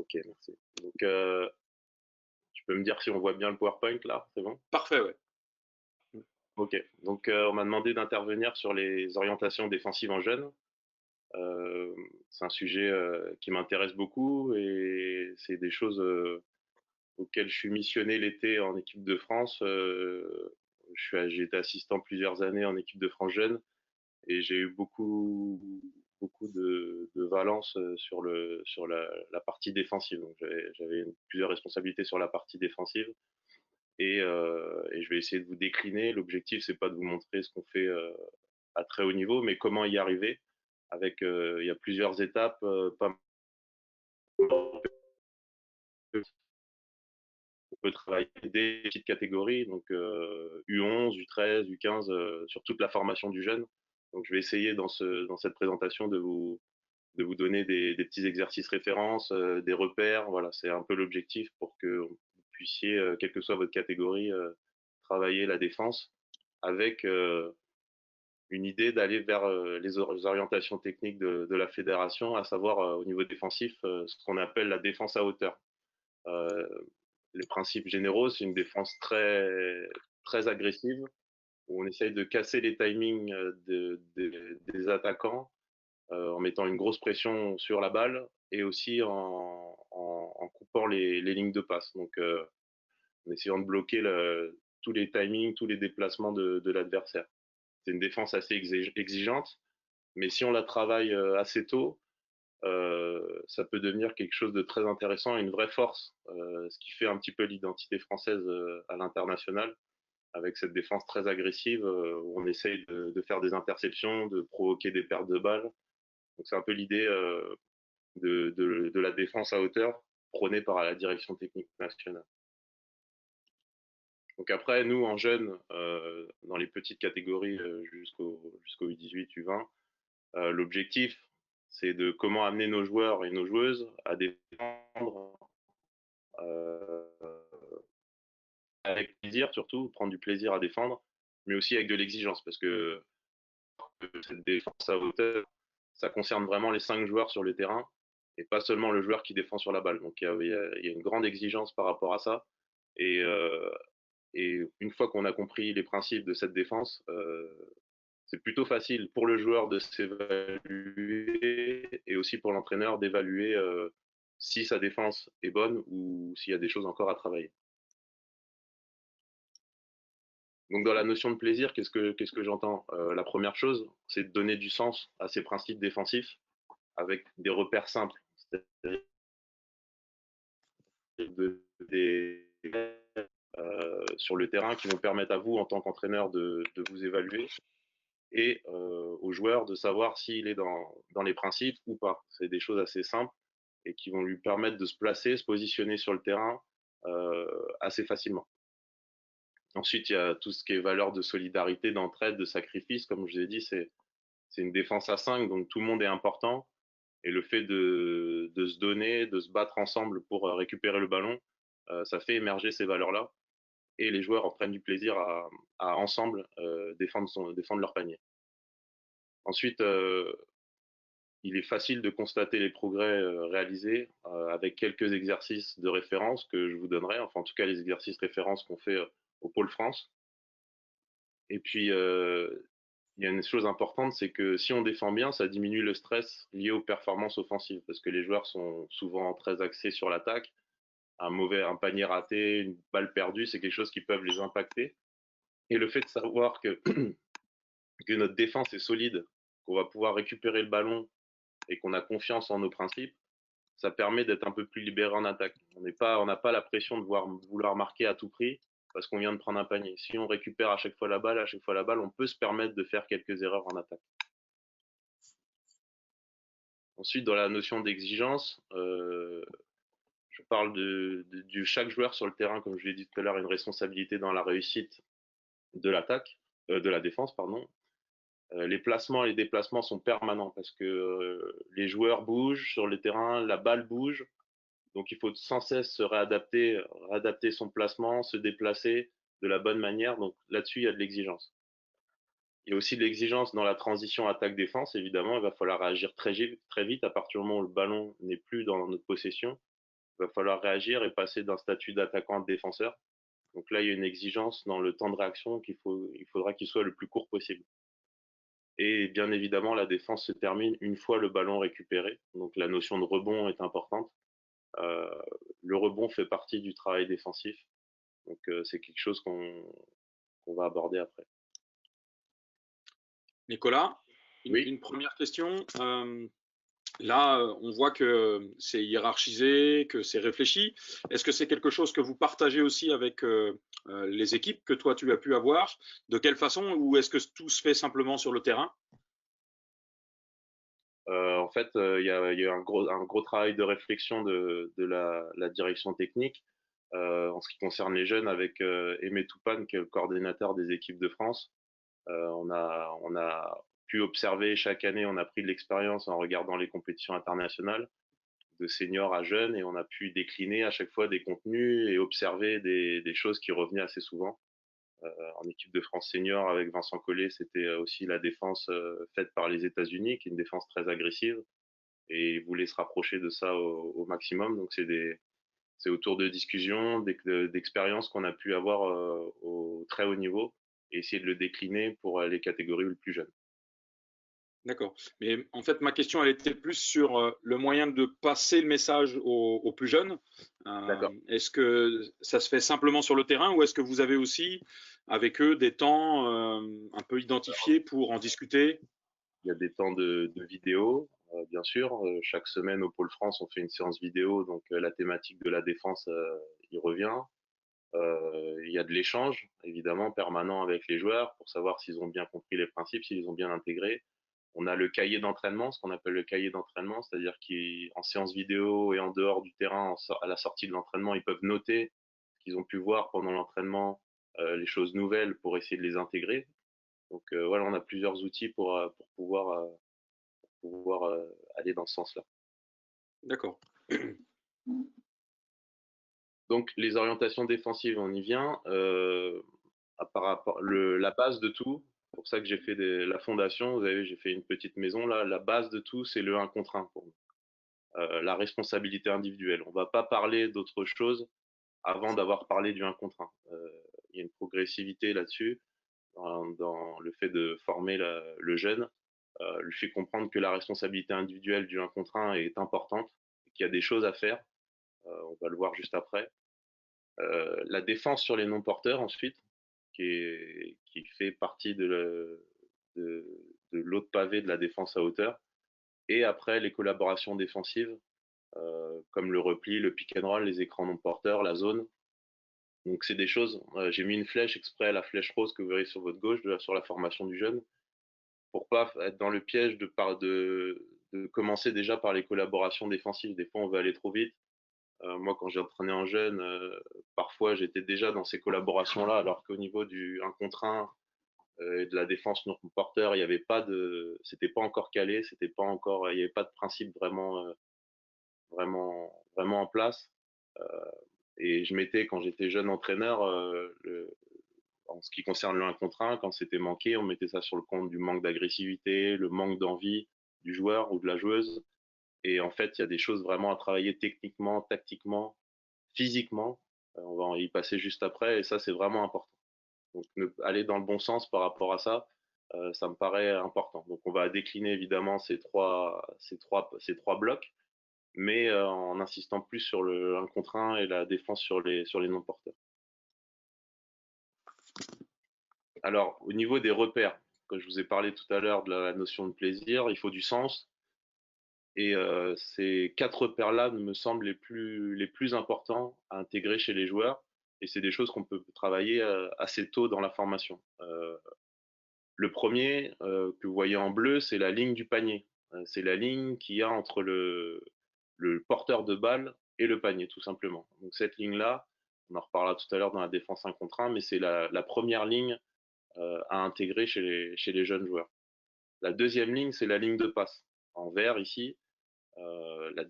Ok, merci. Donc, tu peux me dire si on voit bien le PowerPoint là, c'est bon? Parfait, ouais. Ok. Donc, on m'a demandé d'intervenir sur les orientations défensives en jeunes. Euh, c'est un sujet qui m'intéresse beaucoup et c'est des choses auxquelles je suis missionné l'été en équipe de France. J'ai été assistant plusieurs années en équipe de France jeune et j'ai eu beaucoup de valence sur la partie défensive. Donc, j'avais plusieurs responsabilités sur la partie défensive. Et je vais essayer de vous décliner. L'objectif, c'est pas de vous montrer ce qu'on fait à très haut niveau, mais comment y arriver. Il y a plusieurs étapes, pas on peut travailler des petites catégories, donc U11, U13, U15, sur toute la formation du jeune. Donc je vais essayer dans cette présentation de vous donner des petits exercices références, des repères. Voilà, c'est un peu l'objectif pour que vous puissiez, quelle que soit votre catégorie, travailler la défense avec une idée d'aller vers les orientations techniques de la fédération, à savoir au niveau défensif, ce qu'on appelle la défense à hauteur. Euh, les principes généraux, c'est une défense très agressive, où on essaye de casser les timings des attaquants en mettant une grosse pression sur la balle et aussi en coupant les lignes de passe. Donc, en essayant de bloquer tous les timings, tous les déplacements de l'adversaire. C'est une défense assez exigeante, mais si on la travaille assez tôt, ça peut devenir quelque chose de très intéressant et une vraie force, ce qui fait un petit peu l'identité française à l'international, avec cette défense très agressive où on essaye de faire des interceptions, de provoquer des pertes de balles. Donc c'est un peu l'idée de la défense à hauteur prônée par la direction technique nationale. Donc après, nous, en jeunes, dans les petites catégories jusqu'au U18, U20, l'objectif, c'est de comment amener nos joueurs et nos joueuses à défendre avec plaisir, surtout, prendre du plaisir à défendre, mais aussi avec de l'exigence, parce que cette défense à hauteur, ça concerne vraiment les 5 joueurs sur le terrain, et pas seulement le joueur qui défend sur la balle. Donc il y a une grande exigence par rapport à ça. Et, euh, et une fois qu'on a compris les principes de cette défense, c'est plutôt facile pour le joueur de s'évaluer et aussi pour l'entraîneur d'évaluer si sa défense est bonne ou s'il y a des choses encore à travailler. Donc dans la notion de plaisir, qu'est-ce que j'entends La première chose, c'est de donner du sens à ces principes défensifs avec des repères simples, c'est-à-dire des sur le terrain qui vont permettre à vous en tant qu'entraîneur de vous évaluer et aux joueurs de savoir s'il est dans les principes ou pas. C'est des choses assez simples et qui vont lui permettre de se placer, se positionner sur le terrain assez facilement. Ensuite, il y a tout ce qui est valeur de solidarité, d'entraide, de sacrifice. Comme je vous ai dit, c'est une défense à 5, donc tout le monde est important. Et le fait de se donner, de se battre ensemble pour récupérer le ballon, ça fait émerger ces valeurs-là. Et les joueurs en prennent du plaisir à ensemble défendre leur panier. Ensuite, il est facile de constater les progrès réalisés avec quelques exercices de référence que je vous donnerai, enfin en tout cas les exercices références qu'on fait au Pôle France. Et puis, il y a une chose importante, c'est que si on défend bien, ça diminue le stress lié aux performances offensives, parce que les joueurs sont souvent très axés sur l'attaque. Un panier raté, une balle perdue, c'est quelque chose qui peut les impacter. Et le fait de savoir que notre défense est solide, qu'on va pouvoir récupérer le ballon et qu'on a confiance en nos principes, ça permet d'être un peu plus libéré en attaque. On n'a pas la pression de vouloir marquer à tout prix parce qu'on vient de prendre un panier. Si on récupère à chaque fois la balle, on peut se permettre de faire quelques erreurs en attaque. Ensuite, dans la notion d'exigence, je parle de chaque joueur sur le terrain, comme je l'ai dit tout à l'heure, a une responsabilité dans la réussite de l'attaque, de la défense, pardon. Les placements et les déplacements sont permanents parce que les joueurs bougent sur le terrain, la balle bouge, donc il faut sans cesse se réadapter son placement, se déplacer de la bonne manière. Donc là-dessus, il y a de l'exigence. Il y a aussi de l'exigence dans la transition attaque-défense, évidemment. Il va falloir réagir très vite à partir du moment où le ballon n'est plus dans notre possession. il va falloir réagir et passer d'un statut d'attaquant à défenseur. Donc là, il y a une exigence dans le temps de réaction il faudra qu'il soit le plus court possible. Et bien évidemment, la défense se termine une fois le ballon récupéré. Donc la notion de rebond est importante. Euh, le rebond fait partie du travail défensif. Donc c'est quelque chose qu'on va aborder après. Nicolas, Oui. une première question. Là, on voit que c'est hiérarchisé, que c'est réfléchi. Est-ce que c'est quelque chose que vous partagez aussi avec les équipes que toi tu as pu avoir? De quelle façon? Ou est-ce que tout se fait simplement sur le terrain? En fait, il y a un gros travail de réflexion de la direction technique en ce qui concerne les jeunes avec Aimé Toupane, qui est le coordinateur des équipes de France. On a pu observer chaque année, on a pris de l'expérience en regardant les compétitions internationales de seniors à jeunes et on a pu décliner à chaque fois des contenus et observer des choses qui revenaient assez souvent. En équipe de France senior avec Vincent Collet, c'était aussi la défense faite par les États-Unis, qui est une défense très agressive et il voulait se rapprocher de ça au maximum. Donc c'est autour de discussions, d'expériences qu'on a pu avoir au très haut niveau et essayer de le décliner pour les catégories les plus jeunes. D'accord. Mais en fait, ma question, elle était plus sur le moyen de passer le message aux plus jeunes. D'accord. Est-ce que ça se fait simplement sur le terrain ou est-ce que vous avez aussi avec eux des temps un peu identifiés pour en discuter? Il y a des temps de vidéo, bien sûr. Chaque semaine au Pôle France, on fait une séance vidéo, donc la thématique de la défense y revient. Il y a de l'échange, évidemment, permanent avec les joueurs pour savoir s'ils ont bien compris les principes, s'ils ont bien intégré. On a le cahier d'entraînement, ce qu'on appelle le cahier d'entraînement, c'est-à-dire qu'en séance vidéo et en dehors du terrain, à la sortie de l'entraînement, ils peuvent noter ce qu'ils ont pu voir pendant l'entraînement, les choses nouvelles pour essayer de les intégrer. Donc voilà, on a plusieurs outils pour pouvoir aller dans ce sens-là. D'accord. Donc les orientations défensives, on y vient. Par rapport, la base de tout, c'est pour ça que j'ai fait la fondation, vous avez vu, j'ai fait une petite maison là. La base de tout, c'est le 1 contre 1 pour nous. La responsabilité individuelle. On ne va pas parler d'autre chose avant d'avoir parlé du 1 contre 1. Il y a une progressivité là-dessus, dans le fait de former le jeune, lui fait comprendre que la responsabilité individuelle du 1 contre 1 est importante, qu'il y a des choses à faire, on va le voir juste après. La défense sur les non-porteurs ensuite, qui fait partie de, de l'autre pavé de la défense à hauteur. Et après, les collaborations défensives, comme le repli, le pick and roll, les écrans non porteurs, la zone. Donc c'est des choses, j'ai mis une flèche exprès, la flèche rose que vous verrez sur votre gauche, sur la formation du jeune, pour pas être dans le piège de commencer déjà par les collaborations défensives. Des fois, on veut aller trop vite. Moi, quand j'ai entraîné en jeune, parfois j'étais déjà dans ces collaborations-là, alors qu'au niveau du 1 contre 1 et de la défense non porteur, il y avait pas de, c'était pas encore calé, c'était pas encore, il n'y avait pas de principe vraiment en place. Euh, et je mettais, quand j'étais jeune entraîneur, en ce qui concerne le 1 contre 1, quand c'était manqué, on mettait ça sur le compte du manque d'agressivité, le manque d'envie du joueur ou de la joueuse. Et en fait, il y a des choses vraiment à travailler techniquement, tactiquement, physiquement. On va y passer juste après, et ça, c'est vraiment important. Donc, aller dans le bon sens par rapport à ça, ça me paraît important. Donc, on va décliner évidemment ces trois blocs, mais en insistant plus sur le 1 contre 1 et la défense sur les non-porteurs. Alors, au niveau des repères, comme je vous ai parlé tout à l'heure de la notion de plaisir, il faut du sens. Et ces quatre repères-là me semblent les plus importants à intégrer chez les joueurs. Et c'est des choses qu'on peut travailler assez tôt dans la formation. Le premier que vous voyez en bleu, c'est la ligne du panier. C'est la ligne qu'il y a entre le porteur de balle et le panier, tout simplement. Donc cette ligne-là, on en reparlera tout à l'heure dans la défense 1 contre 1, mais c'est la première ligne à intégrer chez les jeunes joueurs. La deuxième ligne, c'est la ligne de passe. En vert ici,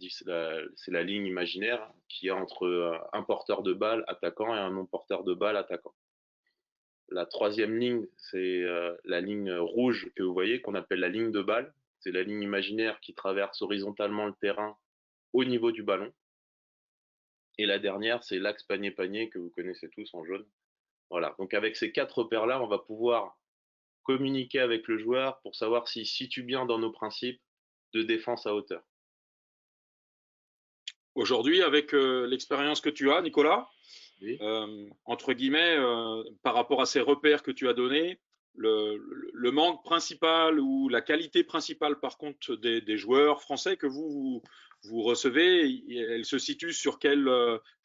c'est la ligne imaginaire qui est entre un porteur de balle attaquant et un non porteur de balle attaquant. La troisième ligne, c'est la ligne rouge que vous voyez, qu'on appelle la ligne de balle. C'est la ligne imaginaire qui traverse horizontalement le terrain au niveau du ballon. Et la dernière, c'est l'axe panier-panier que vous connaissez tous en jaune. Voilà. Donc avec ces 4 repères-là, on va pouvoir communiquer avec le joueur pour savoir s'il se situe bien dans nos principes de défense à hauteur. Aujourd'hui, avec l'expérience que tu as, Nicolas, Oui. entre guillemets, par rapport à ces repères que tu as donnés, le manque principal ou la qualité principale, par contre, des joueurs français que vous recevez, elle se situe sur quel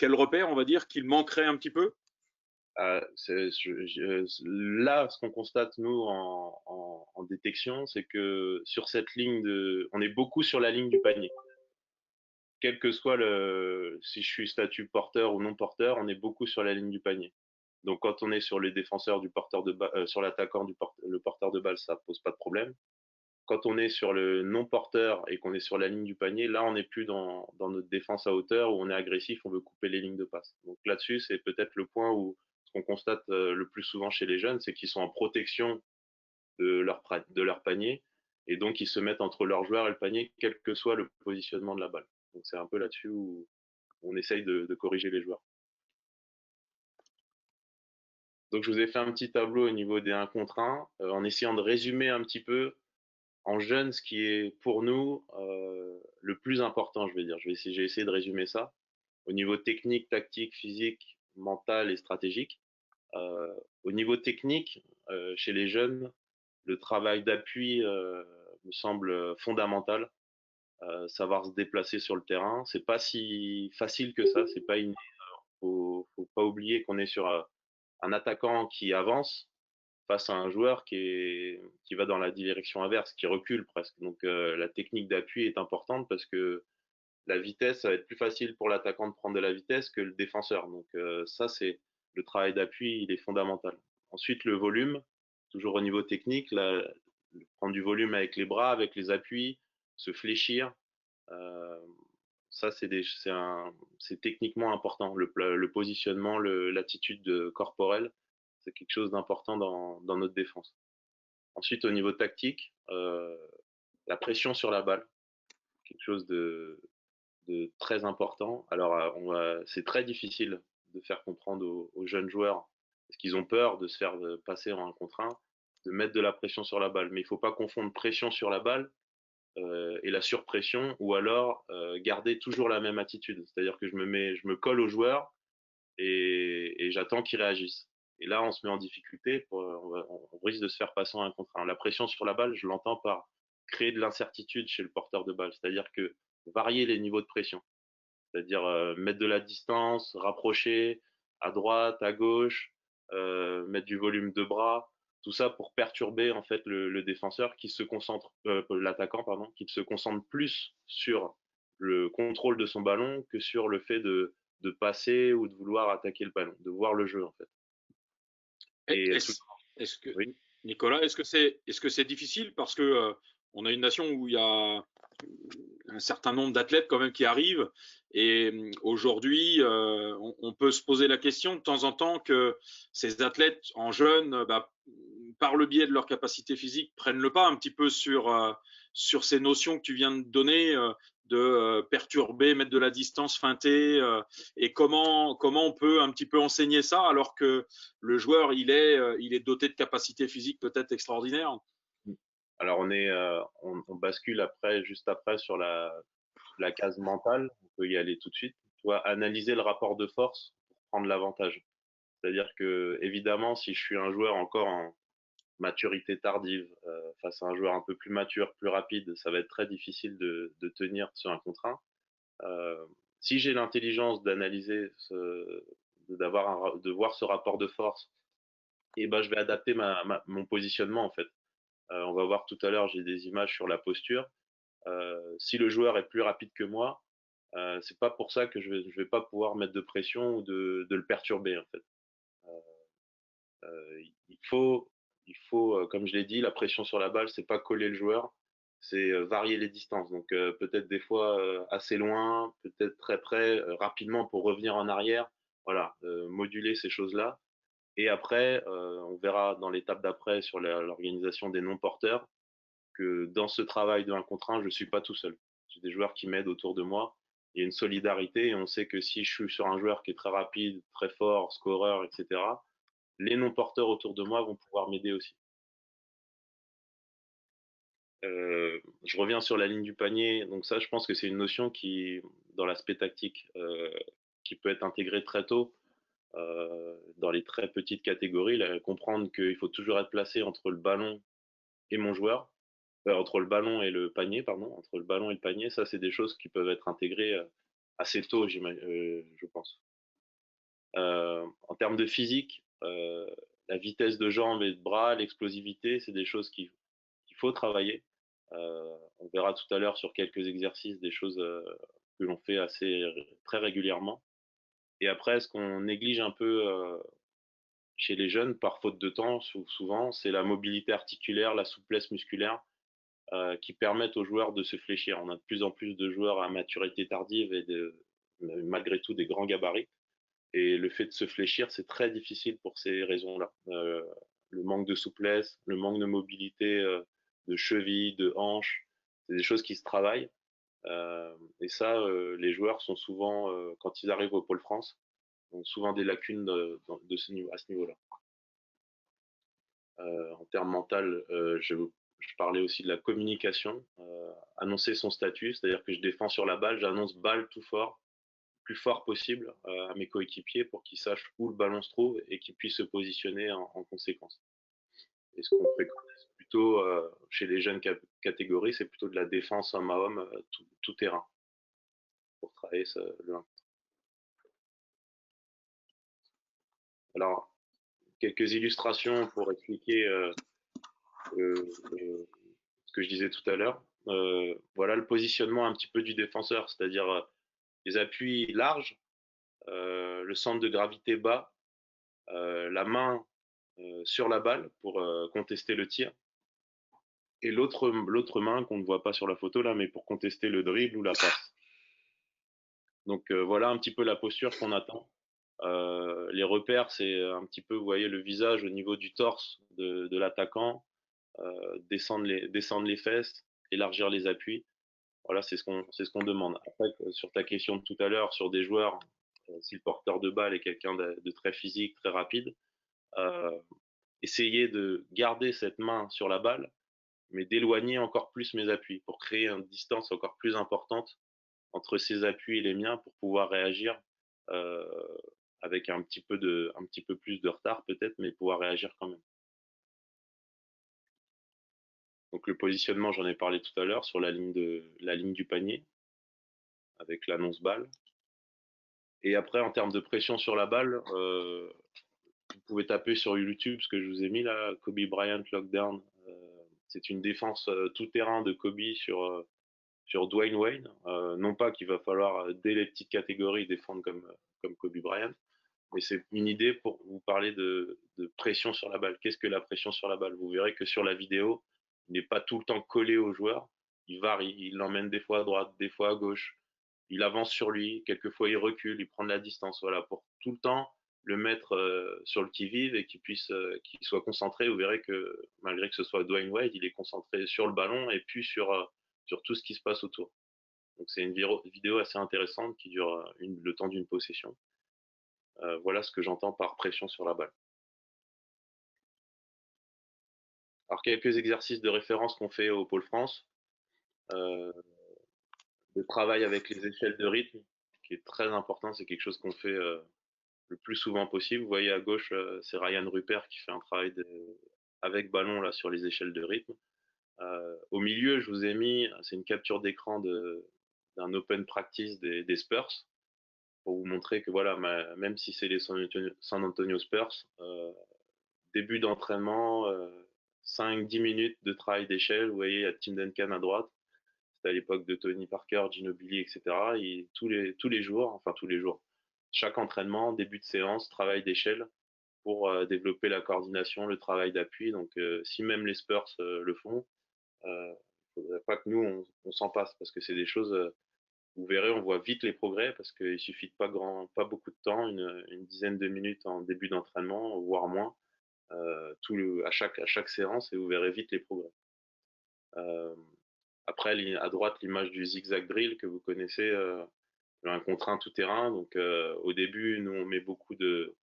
repère, on va dire, qu'il manquerait un petit peu? Là, ce qu'on constate, nous, en détection, c'est que sur cette ligne on est beaucoup sur la ligne du panier. Quel que soit si je suis statut porteur ou non porteur, on est beaucoup sur la ligne du panier. Donc, quand on est sur les défenseurs du porteur de balle, sur l'attaquant le porteur de balle, ça pose pas de problème. Quand on est sur le non porteur et qu'on est sur la ligne du panier, là, on n'est plus dans notre défense à hauteur où on est agressif, on veut couper les lignes de passe. Donc là-dessus, c'est peut-être le point où ce qu'on constate le plus souvent chez les jeunes, c'est qu'ils sont en protection de leur panier et donc ils se mettent entre leur joueur et le panier, quel que soit le positionnement de la balle. Donc c'est un peu là-dessus où on essaye de corriger les joueurs. Donc je vous ai fait un petit tableau au niveau des 1 contre 1, en essayant de résumer un petit peu en jeune, ce qui est pour nous le plus important, je vais dire. J'ai essayé de résumer ça au niveau technique, tactique, physique, mental et stratégique. Au niveau technique, chez les jeunes, le travail d'appui me semble fondamental. Savoir se déplacer sur le terrain, c'est pas si facile que ça. C'est pas une. Faut pas oublier qu'on est sur un attaquant qui avance face à un joueur qui va dans la direction inverse, qui recule presque. Donc la technique d'appui est importante parce que la vitesse, ça va être plus facile pour l'attaquant de prendre de la vitesse que le défenseur. Donc ça, c'est le travail d'appui, il est fondamental. Ensuite, le volume, toujours au niveau technique, prendre du volume avec les bras, avec les appuis, se fléchir. Euh, Ça, c'est techniquement important. Le positionnement, l'attitude corporelle, c'est quelque chose d'important dans notre défense. Ensuite, au niveau tactique, la pression sur la balle, quelque chose de très important. Alors, c'est très difficile de faire comprendre aux jeunes joueurs, parce qu'ils ont peur de se faire passer en 1 contre 1, de mettre de la pression sur la balle. Mais il ne faut pas confondre pression sur la balle et la surpression, ou alors garder toujours la même attitude. C'est-à-dire que je me colle au joueur et j'attends qu'il réagisse. Et là, on se met en difficulté, on risque de se faire passer en 1 contre 1. La pression sur la balle, je l'entends par créer de l'incertitude chez le porteur de balle, c'est-à-dire que varier les niveaux de pression, c'est-à-dire mettre de la distance, rapprocher à droite, à gauche, mettre du volume de bras, tout ça pour perturber en fait le défenseur qui se concentre, l'attaquant pardon, qui se concentre plus sur le contrôle de son ballon que sur le fait de passer ou de vouloir attaquer le ballon, de voir le jeu en fait. Et tout, Est-ce que, oui. Nicolas, est-ce que c'est difficile parce que on a une nation où il y a un certain nombre d'athlètes quand même qui arrivent et aujourd'hui on peut se poser la question de temps en temps que ces athlètes en jeunes, par le biais de leur capacité physique, prennent le pas un petit peu sur ces notions que tu viens de donner de perturber, mettre de la distance, feinter et comment on peut un petit peu enseigner ça alors que le joueur il est doté de capacités physiques peut-être extraordinaires. Alors on bascule après, juste après sur la case mentale. On peut y aller tout de suite. Tu vois, analyser le rapport de force pour prendre l'avantage. C'est-à-dire que, évidemment, si je suis un joueur encore en maturité tardive, face à un joueur un peu plus mature, plus rapide, ça va être très difficile de tenir sur 1 contre 1. Si j'ai l'intelligence d'analyser, de voir ce rapport de force, et ben, je vais adapter mon positionnement, en fait. On va voir tout à l'heure, j'ai des images sur la posture. Si le joueur est plus rapide que moi, c'est pas pour ça que je vais pas pouvoir mettre de pression ou de le perturber, en fait. Il faut, comme je l'ai dit, la pression sur la balle, c'est pas coller le joueur, c'est varier les distances. Donc peut-être des fois assez loin, peut-être très près, rapidement pour revenir en arrière. Voilà, moduler ces choses-là. Et après, on verra dans l'étape d'après sur l'organisation des non-porteurs que dans ce travail de 1 contre 1, je suis pas tout seul. J'ai des joueurs qui m'aident autour de moi il y a une solidarité et on sait que si je suis sur un joueur qui est très rapide, très fort, scoreur, etc., les non-porteurs autour de moi vont pouvoir m'aider aussi. Je reviens sur la ligne du panier. Donc ça, je pense que c'est une notion qui, dans l'aspect tactique, qui peut être intégrée très tôt dans les très petites catégories. Là, comprendre qu'il faut toujours être placé entre le ballon et mon joueur, entre le ballon et le panier, pardon, entre le ballon et le panier. Ça, c'est des choses qui peuvent être intégrées assez tôt, je pense. En termes de physique, la vitesse de jambes et de bras, l'explosivité, c'est des choses qu'il faut travailler. On verra tout à l'heure sur quelques exercices des choses que l'on fait très régulièrement. Et après, ce qu'on néglige un peu chez les jeunes, par faute de temps, souvent, c'est la mobilité articulaire, la souplesse musculaire qui permettent aux joueurs de se fléchir. On a de plus en plus de joueurs à maturité tardive et malgré tout des grands gabarits. Et le fait de se fléchir, c'est très difficile pour ces raisons-là. Le manque de souplesse, le manque de mobilité de cheville, de hanche, c'est des choses qui se travaillent. Et ça, les joueurs sont souvent, quand ils arrivent au Pôle France, ont souvent des lacunes à ce niveau-là. En termes mental, je parlais aussi de la communication. Annoncer son statut, c'est-à-dire que je défends sur la balle, j'annonce balle tout fort, plus fort possible à mes coéquipiers pour qu'ils sachent où le ballon se trouve et qu'ils puissent se positionner en conséquence. Et ce qu'on préconise plutôt chez les jeunes catégories, c'est plutôt de la défense homme à homme, tout terrain, pour travailler le 1. Alors, quelques illustrations pour expliquer ce que je disais tout à l'heure. Voilà le positionnement un petit peu du défenseur, c'est-à-dire les appuis larges, le centre de gravité bas, la main sur la balle pour contester le tir, et l'autre main qu'on ne voit pas sur la photo là, mais pour contester le dribble ou la passe. Donc voilà un petit peu la posture qu'on attend. Les repères, c'est un petit peu, vous voyez, le visage au niveau du torse de l'attaquant, descendre les fesses, élargir les appuis. Voilà, c'est ce qu'on demande. Après, sur ta question de tout à l'heure, sur des joueurs, si le porteur de balle est quelqu'un de très physique, très rapide, euh, essayer de garder cette main sur la balle, mais d'éloigner encore plus mes appuis pour créer une distance encore plus importante entre ses appuis et les miens pour pouvoir réagir euh, avec un petit peu plus de retard peut-être, mais pouvoir réagir quand même. Donc le positionnement, j'en ai parlé tout à l'heure sur la ligne du panier avec l'annonce balle. Et après, en termes de pression sur la balle, vous pouvez taper sur YouTube ce que je vous ai mis là, Kobe Bryant Lockdown. C'est une défense tout terrain de Kobe sur Dwayne Wade. Non pas qu'il va falloir, dès les petites catégories, défendre comme Kobe Bryant, mais c'est une idée pour vous parler de pression sur la balle. Qu'est-ce que la pression sur la balle? Vous verrez que sur la vidéo, il n'est pas tout le temps collé au joueur. Il varie, il l'emmène des fois à droite, des fois à gauche. Il avance sur lui, quelquefois il recule, il prend de la distance. Voilà, pour tout le temps le mettre sur le qui-vive et qu'il soit concentré. Vous verrez que malgré que ce soit Dwayne Wade, il est concentré sur le ballon et puis sur tout ce qui se passe autour. Donc c'est une vidéo assez intéressante qui dure le temps d'une possession. Voilà ce que j'entends par pression sur la balle. Alors quelques exercices de référence qu'on fait au Pôle France. Euh, le travail avec les échelles de rythme, qui est très important, c'est quelque chose qu'on fait le plus souvent possible. Vous voyez à gauche, c'est Ryan Rupert qui fait un travail avec ballon là sur les échelles de rythme. Au milieu, je vous ai mis, c'est une capture d'écran d'un open practice des Spurs pour vous montrer que voilà, même si c'est les San Antonio Spurs, début d'entraînement, 5-10 minutes de travail d'échelle. Vous voyez, il y a Tim Duncan à droite. C'était à l'époque de Tony Parker, Ginobili, etc. Et tous les jours, enfin tous les jours, chaque entraînement, début de séance, travail d'échelle pour développer la coordination, le travail d'appui. Donc, si même les Spurs le font, il ne faudrait pas que nous, on s'en passe parce que c'est des choses, vous verrez, on voit vite les progrès parce qu'il suffit de pas beaucoup de temps, une dizaine de minutes en début d'entraînement, voire moins, à chaque séance et vous verrez vite les progrès. Euh, Après, à droite, l'image du zigzag drill que vous connaissez, un contre un tout terrain. Donc au début, nous on met beaucoup de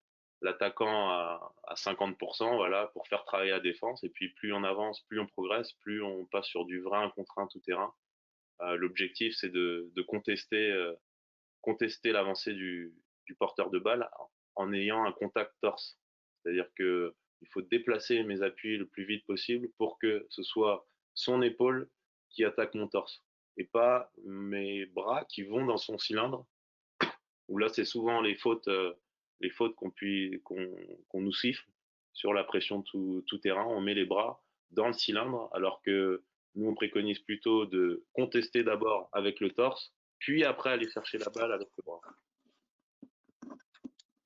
l'attaquant à 50%, voilà, pour faire travailler la défense. Et puis plus on avance, plus on progresse, plus on passe sur du vrai un contre un tout terrain. L'objectif, c'est de contester l'avancée du porteur de balle en ayant un contact torse. C'est-à-dire que il faut déplacer mes appuis le plus vite possible pour que ce soit son épaule qui attaque mon torse et pas mes bras qui vont dans son cylindre. Où là, c'est souvent les fautes qu'on nous siffle sur la pression tout terrain. On met les bras dans le cylindre, alors que nous, on préconise plutôt de contester d'abord avec le torse, puis après aller chercher la balle avec le bras.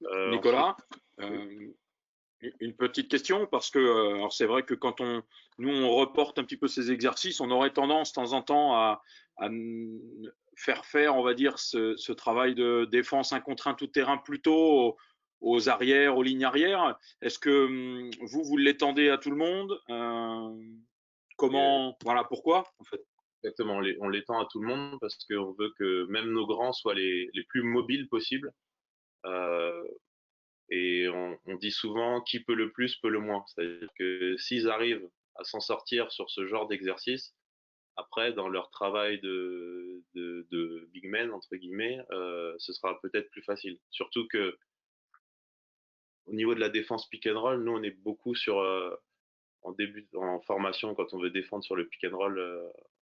Ensuite, Nicolas, oui. une petite question, parce que alors c'est vrai que quand nous on reporte un petit peu ces exercices, on aurait tendance de temps en temps à faire, on va dire, ce travail de défense un contre un tout terrain plutôt aux arrières, aux lignes arrières. Est-ce que vous l'étendez à tout le monde? Et Comment, voilà, pourquoi en fait? exactement, on l'étend à tout le monde parce qu'on veut que même nos grands soient les plus mobiles possibles. Euh, Et on dit souvent qui peut le plus peut le moins. C'est-à-dire que s'ils arrivent à s'en sortir sur ce genre d'exercice, après, dans leur travail de big man, entre guillemets, ce sera peut-être plus facile. Surtout que au niveau de la défense pick and roll, nous, on est beaucoup en formation, quand on veut défendre sur le pick and roll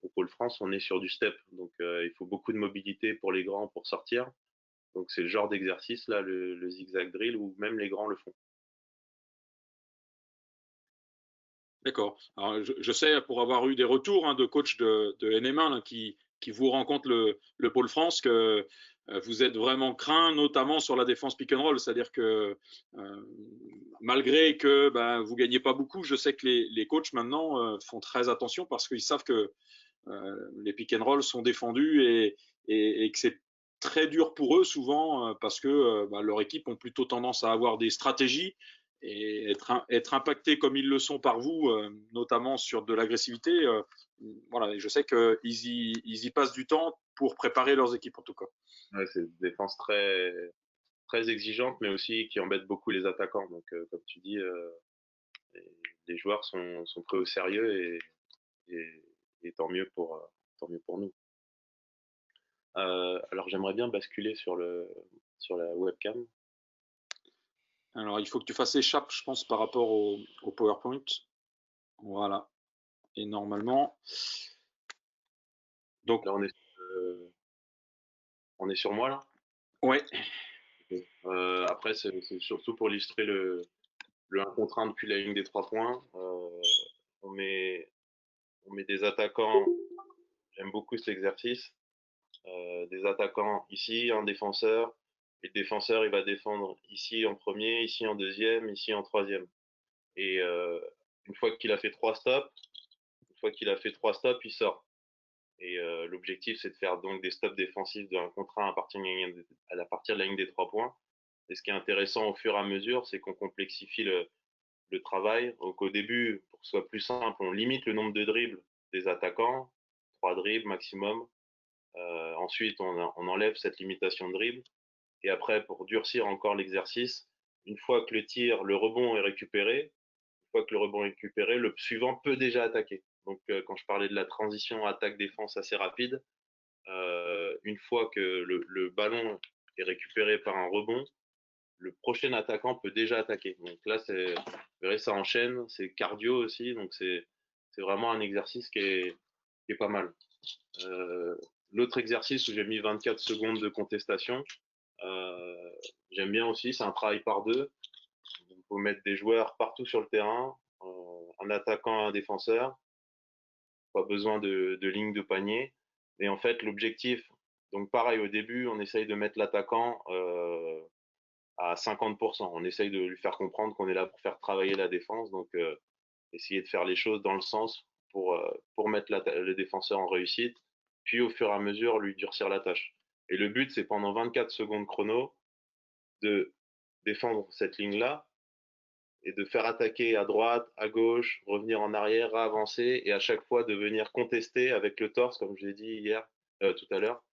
au Pôle France, on est sur du step. Donc, il faut beaucoup de mobilité pour les grands pour sortir. Donc, c'est le genre d'exercice, là, le zigzag drill, où même les grands le font. D'accord. Alors, je sais, pour avoir eu des retours de coachs de NM1 là, qui vous rencontrent le Pôle France, que vous êtes vraiment craint, notamment sur la défense pick and roll. C'est-à-dire que malgré que vous gagnez pas beaucoup, je sais que les coachs maintenant font très attention parce qu'ils savent que les pick and roll sont défendus et que c'est très dur pour eux souvent parce que leur équipe ont plutôt tendance à avoir des stratégies et être impactés comme ils le sont par vous, notamment sur de l'agressivité. Voilà, je sais qu'ils y passent du temps pour préparer leurs équipes en tout cas. Ouais, c'est une défense très exigeante, mais aussi qui embête beaucoup les attaquants. Donc, comme tu dis, les, les joueurs sont pris au sérieux et, et tant mieux pour nous. Alors, j'aimerais bien basculer sur la webcam. Alors il faut que tu fasses échappe, je pense, par rapport au PowerPoint. Voilà. Et normalement, donc Là, on est sur moi, là. ouais, Ok. Après, c'est surtout pour illustrer le 1 contre 1 depuis la ligne des 3 points. On met, on met des attaquants. J'aime beaucoup cet exercice. Des attaquants ici, un défenseur. Et le défenseur, il va défendre ici en premier, ici en deuxième, ici en troisième. Et une fois qu'il a fait 3 stops, une fois qu'il a fait 3 stops, il sort. Et l'objectif, c'est de faire donc des stops défensifs de 1 contre 1 à partir de la ligne des 3 points. Et ce qui est intéressant au fur et à mesure, c'est qu'on complexifie le travail. Donc au début, pour que ce soit plus simple, on limite le nombre de dribbles des attaquants, 3 dribbles maximum. Ensuite, on enlève cette limitation de dribble. Et après, pour durcir encore l'exercice, une fois que le rebond est récupéré, une fois que le rebond est récupéré, le suivant peut déjà attaquer. Donc, quand je parlais de la transition attaque-défense assez rapide, une fois que le ballon est récupéré par un rebond, le prochain attaquant peut déjà attaquer. Donc là, vous verrez, ça enchaîne, c'est cardio aussi, donc c'est vraiment un exercice qui est pas mal. Euh, L'autre exercice où j'ai mis 24 secondes de contestation, euh, j'aime bien aussi, c'est un travail par deux. Il faut mettre des joueurs partout sur le terrain, un attaquant, un défenseur, pas besoin de ligne de panier. Et en fait, l'objectif, donc pareil, au début, on essaye de mettre l'attaquant à 50%. On essaye de lui faire comprendre qu'on est là pour faire travailler la défense, donc essayer de faire les choses dans le sens pour mettre le défenseur en réussite, puis au fur et à mesure lui durcir la tâche. Et le but, c'est pendant 24 secondes chrono de défendre cette ligne-là et de faire attaquer à droite, à gauche, revenir en arrière, avancer et à chaque fois de venir contester avec le torse, comme je l'ai dit tout à l'heure,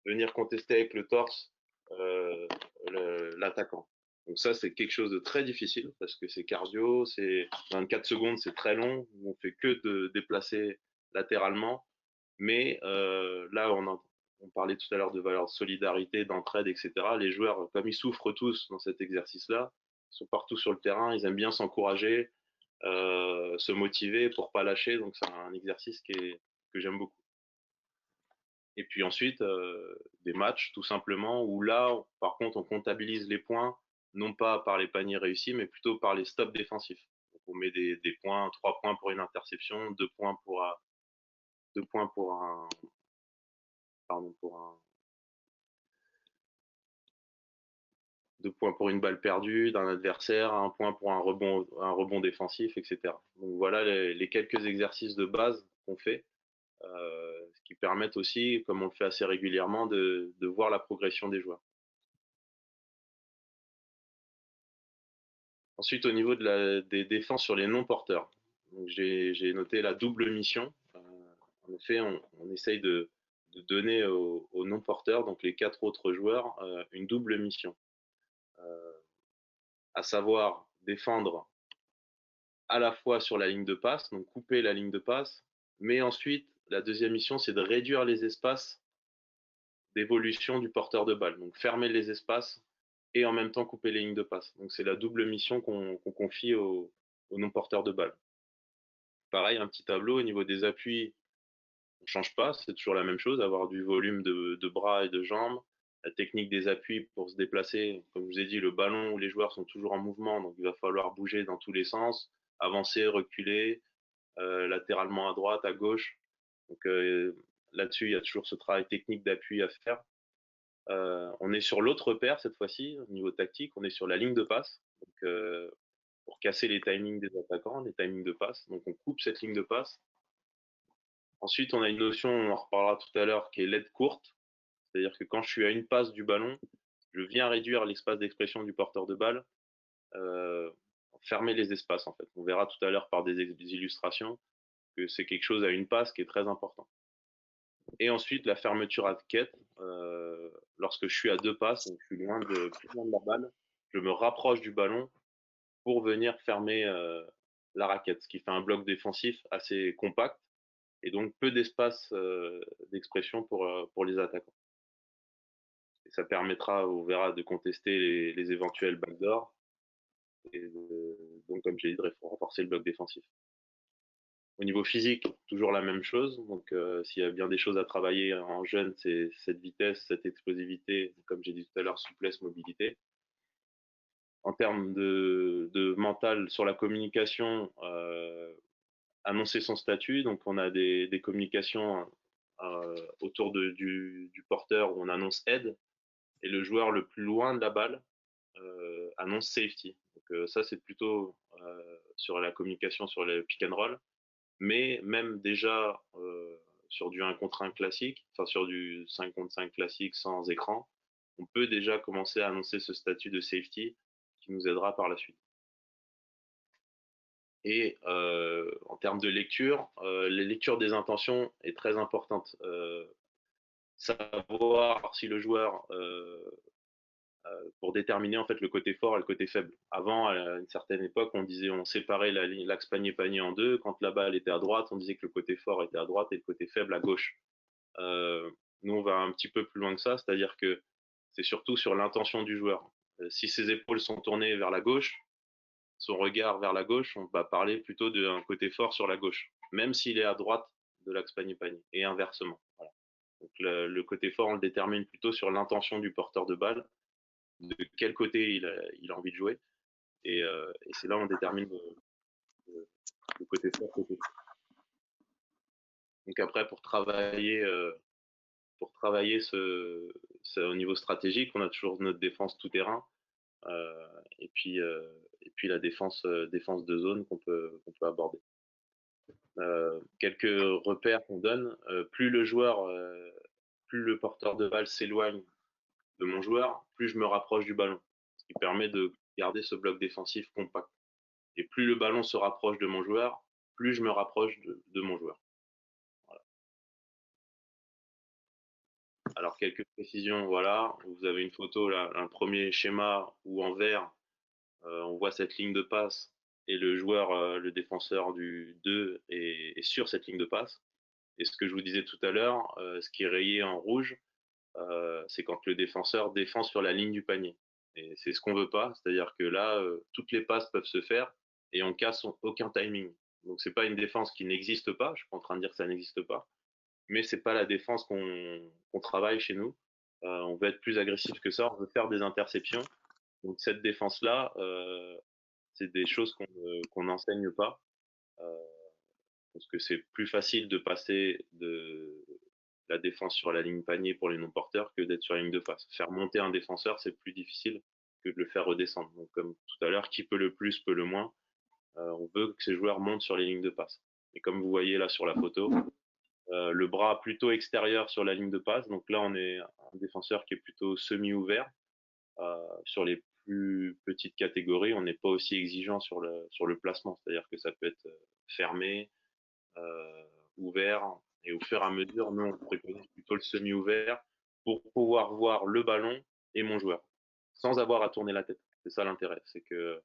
venir contester avec le torse l'attaquant. Donc ça, c'est quelque chose de très difficile parce que c'est cardio, c'est 24 secondes, c'est très long, on fait que de déplacer latéralement. Mais là, on parlait tout à l'heure de valeur de solidarité, d'entraide, etc. Les joueurs, comme ils souffrent tous dans cet exercice-là, ils sont partout sur le terrain, ils aiment bien s'encourager, se motiver pour pas lâcher. Donc c'est un exercice que j'aime beaucoup. Et puis ensuite, des matchs tout simplement où là, par contre, on comptabilise les points, non pas par les paniers réussis, mais plutôt par les stops défensifs. Donc on met des points, 3 points pour une interception, 2 points pour, 2 points pour un, pardon, pour un, 2 points pour une balle perdue d'un adversaire, 1 point pour un rebond défensif, etc. Donc voilà les quelques exercices de base qu'on fait, ce qui permettent aussi, comme on le fait assez régulièrement, de voir la progression des joueurs. Ensuite, au niveau des défenses sur les non-porteurs, j'ai noté la double mission. En effet, on essaye de donner aux non-porteurs, donc les 4 autres joueurs, une double mission, à savoir défendre à la fois sur la ligne de passe, donc couper la ligne de passe, mais ensuite, la deuxième mission, c'est de réduire les espaces d'évolution du porteur de balle, donc fermer les espaces et en même temps couper les lignes de passe. Donc c'est la double mission qu'on confie aux non-porteurs de balle. Pareil, un petit tableau au niveau des appuis, on ne change pas, c'est toujours la même chose, avoir du volume de bras et de jambes. La technique des appuis pour se déplacer, comme je vous ai dit, le ballon où les joueurs sont toujours en mouvement, donc il va falloir bouger dans tous les sens, avancer, reculer, latéralement à droite, à gauche. Donc là-dessus, il y a toujours ce travail technique d'appui à faire. On est sur l'autre paire cette fois-ci, au niveau tactique, on est sur la ligne de passe. Donc, pour casser les timings des attaquants, les timings de passe. Donc on coupe cette ligne de passe. Ensuite, on a une notion, on en reparlera tout à l'heure, qui est l'aide courte. C'est-à-dire que quand je suis à une passe du ballon, je viens réduire l'espace d'expression du porteur de balle, euh, fermer les espaces en fait. On verra tout à l'heure par des illustrations que c'est quelque chose à une passe qui est très important. Et ensuite, la fermeture à quête, lorsque je suis à 2 passes, donc je suis plus loin de la balle, je me rapproche du ballon pour venir fermer la raquette, ce qui fait un bloc défensif assez compact et donc peu d'espace d'expression pour les attaquants. Et ça permettra, on verra, de contester les éventuels backdoors et donc, comme j'ai dit, de renforcer le bloc défensif. Au niveau physique, toujours la même chose. Donc, s'il y a bien des choses à travailler en jeune, c'est cette vitesse, cette explosivité, comme j'ai dit tout à l'heure, souplesse, mobilité. En termes de mental sur la communication, annoncer son statut. Donc, on a des communications autour du porteur où on annonce aide et le joueur le plus loin de la balle annonce safety. Donc, ça, c'est plutôt sur la communication sur le pick and roll. Mais même déjà sur du 1 contre 1 classique, enfin sur du 5 contre 5 classique sans écran, on peut déjà commencer à annoncer ce statut de safety qui nous aidera par la suite. Et en termes de lecture, la lecture des intentions est très importante. Savoir si le joueur, pour déterminer en fait le côté fort et le côté faible. Avant, à une certaine époque, on séparait l'axe panier-panier en deux. Quand la balle était à droite, on disait que le côté fort était à droite et le côté faible à gauche. Nous, on va un petit peu plus loin que ça, c'est-à-dire que c'est surtout sur l'intention du joueur. Si ses épaules sont tournées vers la gauche, son regard vers la gauche, on va parler plutôt d'un côté fort sur la gauche, même s'il est à droite de l'axe panier-panier, et inversement. Voilà. Donc le côté fort, on le détermine plutôt sur l'intention du porteur de balle, de quel côté il a envie de jouer, et c'est là où on détermine le côté fort. Donc après, pour travailler au niveau stratégique, on a toujours notre défense tout terrain, et puis la défense de zone qu'on peut aborder. Quelques repères qu'on donne, plus le porteur de balle s'éloigne de mon joueur, plus je me rapproche du ballon, ce qui permet de garder ce bloc défensif compact. Et plus le ballon se rapproche de mon joueur, plus je me rapproche de mon joueur. Voilà. Alors, quelques précisions, voilà. Vous avez une photo, là, un premier schéma où en vert, on voit cette ligne de passe et le joueur, le défenseur du 2 est sur cette ligne de passe. Et ce que je vous disais tout à l'heure, ce qui est rayé en rouge, c'est quand le défenseur défend sur la ligne du panier. Et c'est ce qu'on veut pas, c'est-à-dire que là, toutes les passes peuvent se faire et on casse aucun timing. Donc c'est pas une défense qui n'existe pas, je suis pas en train de dire que ça n'existe pas, mais c'est pas la défense qu'on travaille chez nous. On veut être plus agressif que ça, on veut faire des interceptions. Donc cette défense-là, c'est des choses qu'on n'enseigne pas, euh, parce que c'est plus facile de passer de la défense sur la ligne panier pour les non-porteurs que d'être sur la ligne de passe. Faire monter un défenseur, c'est plus difficile que de le faire redescendre. Donc, comme tout à l'heure, qui peut le plus, peut le moins. On veut que ces joueurs montent sur les lignes de passe. Et comme vous voyez là sur la photo, le bras plutôt extérieur sur la ligne de passe. Donc là, on est un défenseur qui est plutôt semi-ouvert. Sur les plus petites catégories, on n'est pas aussi exigeant sur le placement. C'est-à-dire que ça peut être fermé, ouvert. Et au fur et à mesure, nous, on préconise plutôt le semi-ouvert pour pouvoir voir le ballon et mon joueur, sans avoir à tourner la tête. C'est ça l'intérêt. C'est que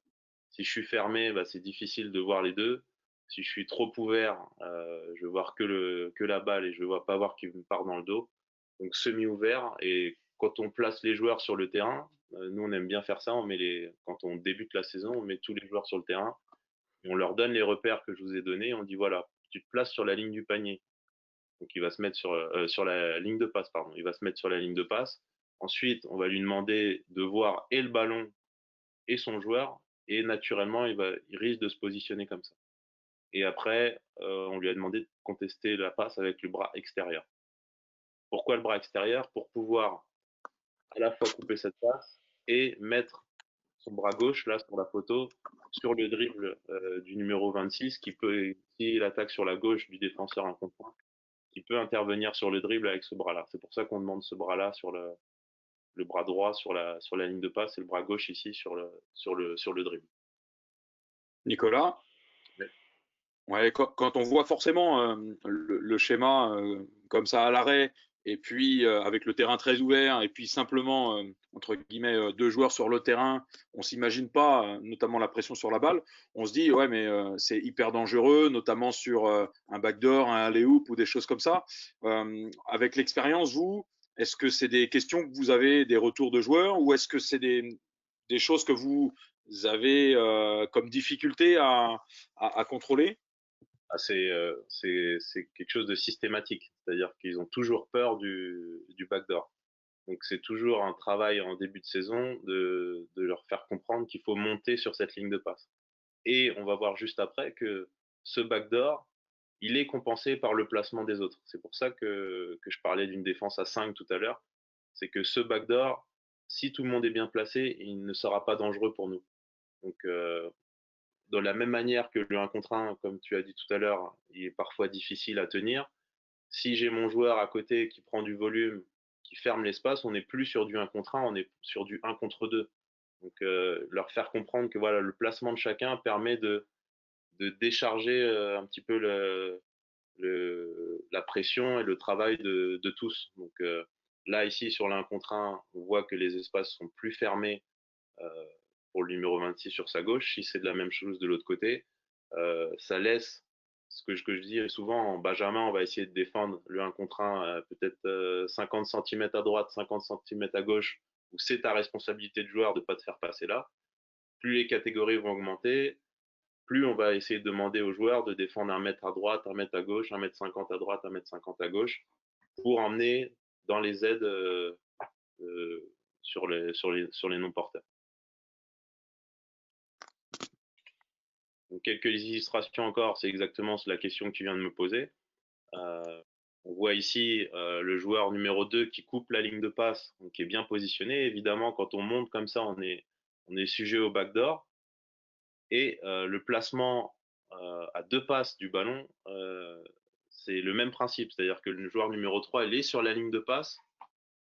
si je suis fermé, bah, c'est difficile de voir les deux. Si je suis trop ouvert, je vais voir que la balle et je ne vais pas voir qui me part dans le dos. Donc semi-ouvert. Et quand on place les joueurs sur le terrain, nous, on aime bien faire ça. Quand on débute la saison, on met tous les joueurs sur le terrain et on leur donne les repères que je vous ai donnés. On dit voilà, tu te places sur la ligne du panier. Donc il va se mettre sur la ligne de passe, pardon. Il va se mettre sur la ligne de passe. Ensuite, on va lui demander de voir et le ballon et son joueur. Et naturellement, il risque de se positionner comme ça. Et après, on lui a demandé de contester la passe avec le bras extérieur. Pourquoi le bras extérieur? Pour pouvoir à la fois couper cette passe et mettre son bras gauche, là, sur la photo, sur le dribble du numéro 26, qui peut, s'il attaque sur la gauche du défenseur en contre, qui peut intervenir sur le dribble avec ce bras-là. C'est pour ça qu'on demande ce bras-là sur le bras droit sur la ligne de passe et le bras gauche ici sur le dribble. Nicolas? Ouais. Ouais, quand on voit forcément le schéma comme ça à l'arrêt, et puis avec le terrain très ouvert, et puis simplement, entre guillemets, deux joueurs sur le terrain, on s'imagine pas, notamment la pression sur la balle. On se dit, ouais, mais c'est hyper dangereux, notamment sur un backdoor, un alley-oop ou des choses comme ça. Avec l'expérience, vous, est-ce que c'est des questions que vous avez, des retours de joueurs, ou est-ce que c'est des choses que vous avez comme difficulté à contrôler? Ah, c'est quelque chose de systématique, c'est-à-dire qu'ils ont toujours peur du backdoor. Donc c'est toujours un travail en début de saison de leur faire comprendre qu'il faut monter sur cette ligne de passe. Et on va voir juste après que ce backdoor, il est compensé par le placement des autres. C'est pour ça que je parlais d'une défense à 5 tout à l'heure. C'est que ce backdoor, si tout le monde est bien placé, il ne sera pas dangereux pour nous. Donc, de la même manière que le 1 contre 1, comme tu as dit tout à l'heure, il est parfois difficile à tenir. Si j'ai mon joueur à côté qui prend du volume, qui ferme l'espace, on n'est plus sur du 1 contre 1, on est sur du 1 contre 2. Donc, leur faire comprendre que voilà, le placement de chacun permet de décharger un petit peu la pression et le travail de tous. Donc, là, ici, sur l'1 contre 1, on voit que les espaces sont plus fermés euh, pour le numéro 26 sur sa gauche. Si c'est de la même chose de l'autre côté, ça laisse que je dis souvent en Benjamin, on va essayer de défendre le 1 contre 1 peut-être 50 cm à droite, 50 cm à gauche, où c'est ta responsabilité de joueur de ne pas te faire passer là. Plus les catégories vont augmenter, plus on va essayer de demander aux joueurs de défendre 1 mètre à droite, 1 mètre à gauche, 1,50 m à droite, 1,50 m à gauche, pour emmener dans les aides sur les non-porteurs. Donc, quelques illustrations encore, c'est exactement la question que tu viens de me poser. Euh, on voit ici le joueur numéro 2 qui coupe la ligne de passe, donc qui est bien positionné. Évidemment, quand on monte comme ça, on est sujet au backdoor. Et le placement à 2 passes du ballon, c'est le même principe. C'est-à-dire que le joueur numéro 3, il est sur la ligne de passe.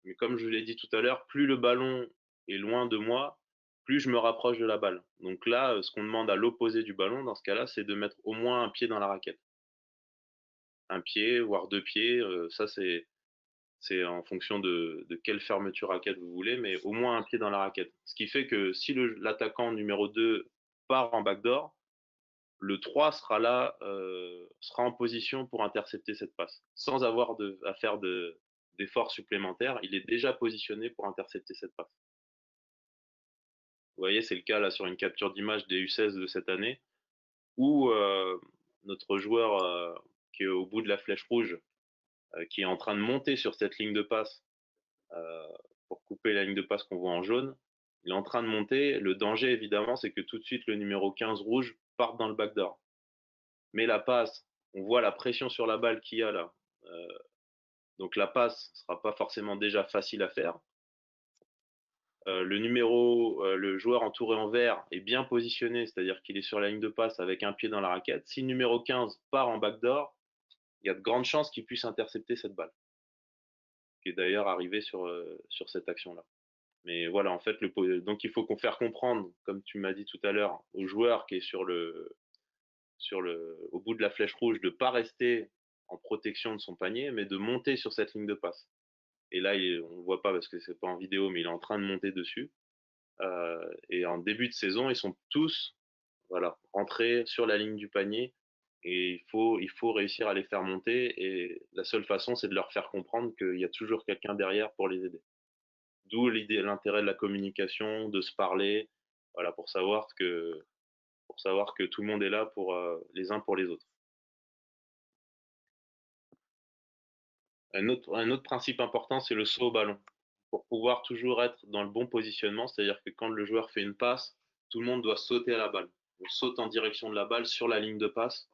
Mais comme je l'ai dit tout à l'heure, plus le ballon est loin de moi, plus je me rapproche de la balle. Donc là, ce qu'on demande à l'opposé du ballon, dans ce cas-là, c'est de mettre au moins un pied dans la raquette. Un pied, voire 2 pieds, ça C'est en fonction de quelle fermeture raquette vous voulez, mais au moins un pied dans la raquette. Ce qui fait que si l'attaquant numéro 2 part en backdoor, le 3 sera là, sera en position pour intercepter cette passe, sans avoir à faire d'efforts supplémentaires. Il est déjà positionné pour intercepter cette passe. Vous voyez, c'est le cas là sur une capture d'image des U16 de cette année, où notre joueur qui est au bout de la flèche rouge, qui est en train de monter sur cette ligne de passe euh, pour couper la ligne de passe qu'on voit en jaune, il est en train de monter. Le danger, évidemment, c'est que tout de suite, le numéro 15 rouge parte dans le backdoor. Mais la passe, on voit la pression sur la balle qu'il y a là. Donc la passe ne sera pas forcément déjà facile à faire. Le joueur entouré en vert est bien positionné, c'est-à-dire qu'il est sur la ligne de passe avec un pied dans la raquette. Si le numéro 15 part en backdoor, il y a de grandes chances qu'il puisse intercepter cette balle, qui est d'ailleurs arrivé sur cette action-là. Mais voilà, en fait, donc il faut qu'on faire comprendre, comme tu m'as dit tout à l'heure, au joueur qui est au bout de la flèche rouge, de ne pas rester en protection de son panier, mais de monter sur cette ligne de passe. Et là, on ne voit pas parce que c'est pas en vidéo, mais il est en train de monter dessus. Et en début de saison, ils sont tous, voilà, rentrés sur la ligne du panier. Et il faut réussir à les faire monter. Et la seule façon, c'est de leur faire comprendre qu'il y a toujours quelqu'un derrière pour les aider. D'où l'intérêt de la communication, de se parler, voilà, pour savoir que tout le monde est là pour les uns pour les autres. Un autre principe important, c'est le saut au ballon. Pour pouvoir toujours être dans le bon positionnement, c'est-à-dire que quand le joueur fait une passe, tout le monde doit sauter à la balle. On saute en direction de la balle sur la ligne de passe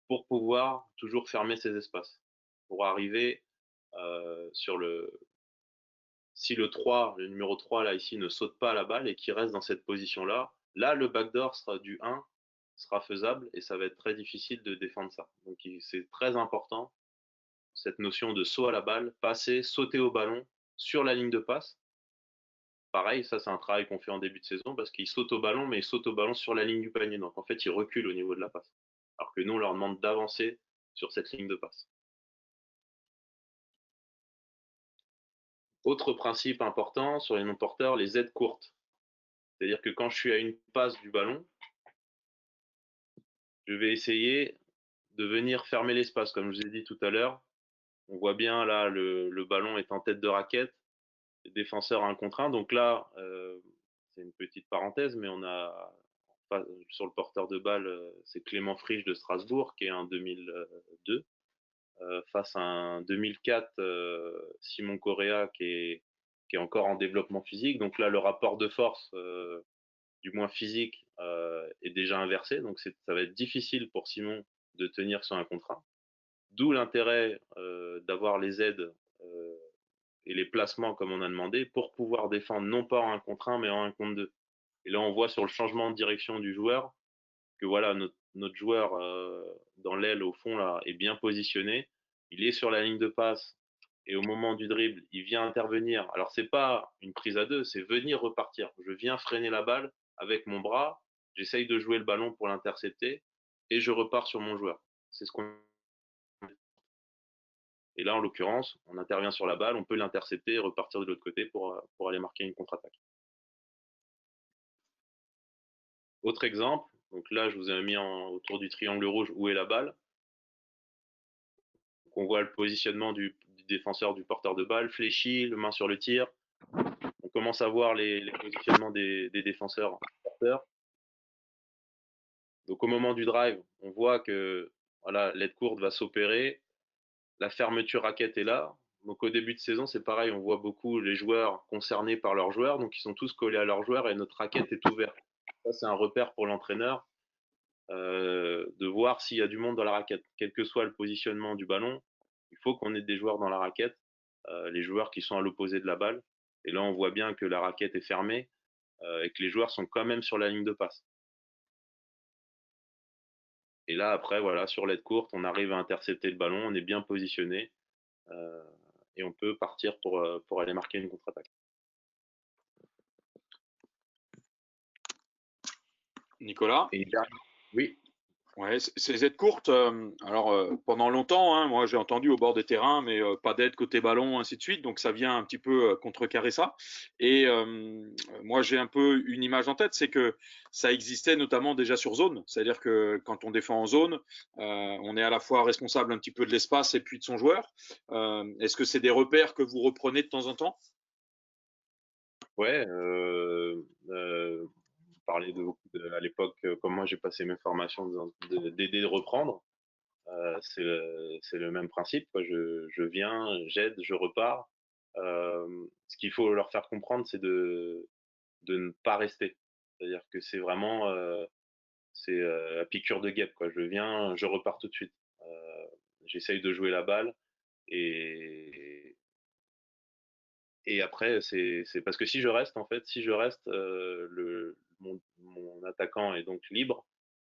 pour pouvoir toujours fermer ses espaces. Pour arriver sur le. Si le numéro 3 là ici ne saute pas à la balle et qu'il reste dans cette position-là, là le backdoor sera du 1 sera faisable et ça va être très difficile de défendre ça. Donc c'est très important cette notion de saut à la balle, passer, sauter au ballon sur la ligne de passe. Pareil, ça c'est un travail qu'on fait en début de saison parce qu'ils sautent au ballon, mais ils sautent au ballon sur la ligne du panier. Donc en fait, ils reculent au niveau de la passe. Alors que nous, on leur demande d'avancer sur cette ligne de passe. Autre principe important sur les non-porteurs, les aides courtes. C'est-à-dire que quand je suis à une passe du ballon, je vais essayer de venir fermer l'espace. Comme je vous ai dit tout à l'heure, on voit bien là, le ballon est en tête de raquette, le défenseur a un contre un. Donc là, c'est une petite parenthèse, mais on a sur le porteur de balle, c'est Clément Frisch de Strasbourg, qui est un 2002, face à un 2004, Simon Correa, qui est encore en développement physique. Donc là, le rapport de force, du moins physique, est déjà inversé. Donc ça va être difficile pour Simon de tenir sur un contre un. D'où l'intérêt d'avoir les aides et les placements comme on a demandé pour pouvoir défendre non pas en un contre un, mais en un contre deux. Et là, on voit sur le changement de direction du joueur que voilà, notre joueur dans l'aile au fond là est bien positionné. Il est sur la ligne de passe et au moment du dribble, il vient intervenir. Alors c'est pas une prise à deux, c'est venir repartir. Je viens freiner la balle avec mon bras, j'essaye de jouer le ballon pour l'intercepter et je repars sur mon joueur. C'est ce qu'on. Et là, en l'occurrence, on intervient sur la balle, on peut l'intercepter et repartir de l'autre côté pour aller marquer une contre-attaque. Autre exemple, donc là, je vous ai mis autour du triangle rouge où est la balle. Donc on voit le positionnement du défenseur, du porteur de balle, fléchi, le main sur le tir. On commence à voir les positionnements des défenseurs porteurs. Donc au moment du drive, on voit que voilà, l'aide courte va s'opérer, la fermeture raquette est là. Donc au début de saison, c'est pareil, on voit beaucoup les joueurs concernés par leurs joueurs, donc ils sont tous collés à leurs joueurs et notre raquette est ouverte. Ça, c'est un repère pour l'entraîneur de voir s'il y a du monde dans la raquette. Quel que soit le positionnement du ballon, il faut qu'on ait des joueurs dans la raquette, les joueurs qui sont à l'opposé de la balle. Et là, on voit bien que la raquette est fermée et que les joueurs sont quand même sur la ligne de passe. Et là, après, voilà, sur l'aide courte, on arrive à intercepter le ballon, on est bien positionné et on peut partir pour aller marquer une contre-attaque. Nicolas? Et oui. Ouais, ces aides courtes, alors pendant longtemps, hein, moi j'ai entendu au bord des terrains, mais pas d'aide côté ballon, ainsi de suite, donc ça vient un petit peu contrecarrer ça. Et moi j'ai un peu une image en tête, c'est que ça existait notamment déjà sur zone, c'est-à-dire que quand on défend en zone, on est à la fois responsable un petit peu de l'espace et puis de son joueur. Est-ce que c'est des repères que vous reprenez de temps en temps? Ouais, on parlait à l'époque, comme moi j'ai passé mes formations d'aider de reprendre. C'est le même principe, quoi. Je viens, j'aide, je repars. Ce qu'il faut leur faire comprendre, c'est de ne pas rester. C'est-à-dire que c'est vraiment la piqûre de guêpe, quoi. Je viens, je repars tout de suite. J'essaye de jouer la balle et, et après, c'est parce que si je reste, en fait, si je reste, mon attaquant est donc libre.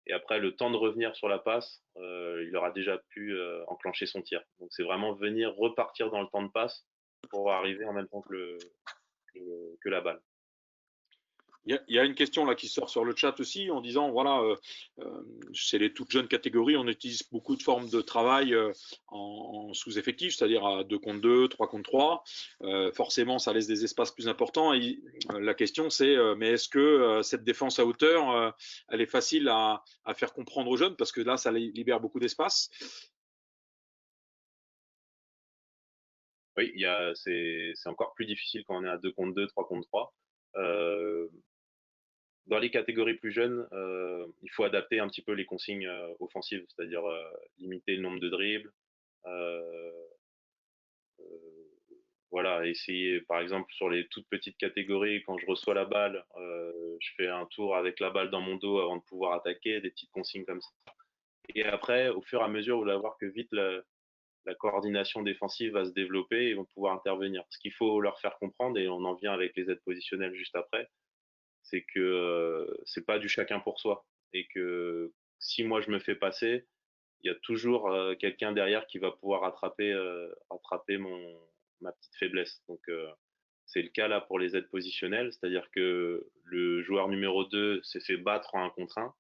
Et après, le temps de revenir sur la passe, il aura déjà pu enclencher son tir. Donc, c'est vraiment venir repartir dans le temps de passe pour arriver en même temps que la balle. Il y a une question là qui sort sur le chat aussi en disant voilà, c'est les toutes jeunes catégories, on utilise beaucoup de formes de travail en sous-effectif, c'est-à-dire à 2 contre 2, 3 contre 3. Forcément, ça laisse des espaces plus importants. Et, la question c'est mais est-ce que cette défense à hauteur, elle est facile à faire comprendre aux jeunes parce que là, ça libère beaucoup d'espace. Oui, c'est encore plus difficile quand on est à 2 contre 2, 3 contre 3. Euh, Dans les catégories plus jeunes, il faut adapter un petit peu les consignes offensives, c'est-à-dire limiter le nombre de dribbles. Euh, voilà, essayer, par exemple, sur les toutes petites catégories, quand je reçois la balle, je fais un tour avec la balle dans mon dos avant de pouvoir attaquer, des petites consignes comme ça. Et après, au fur et à mesure, vous allez voir que vite la coordination défensive va se développer et ils vont pouvoir intervenir. Ce qu'il faut leur faire comprendre, et on en vient avec les aides positionnelles juste après, c'est que c'est pas du chacun pour soi. Et que si moi je me fais passer, il y a toujours quelqu'un derrière qui va pouvoir rattraper ma petite faiblesse. Donc c'est le cas là pour les aides positionnelles, c'est-à-dire que le joueur numéro 2 s'est fait battre en un contre un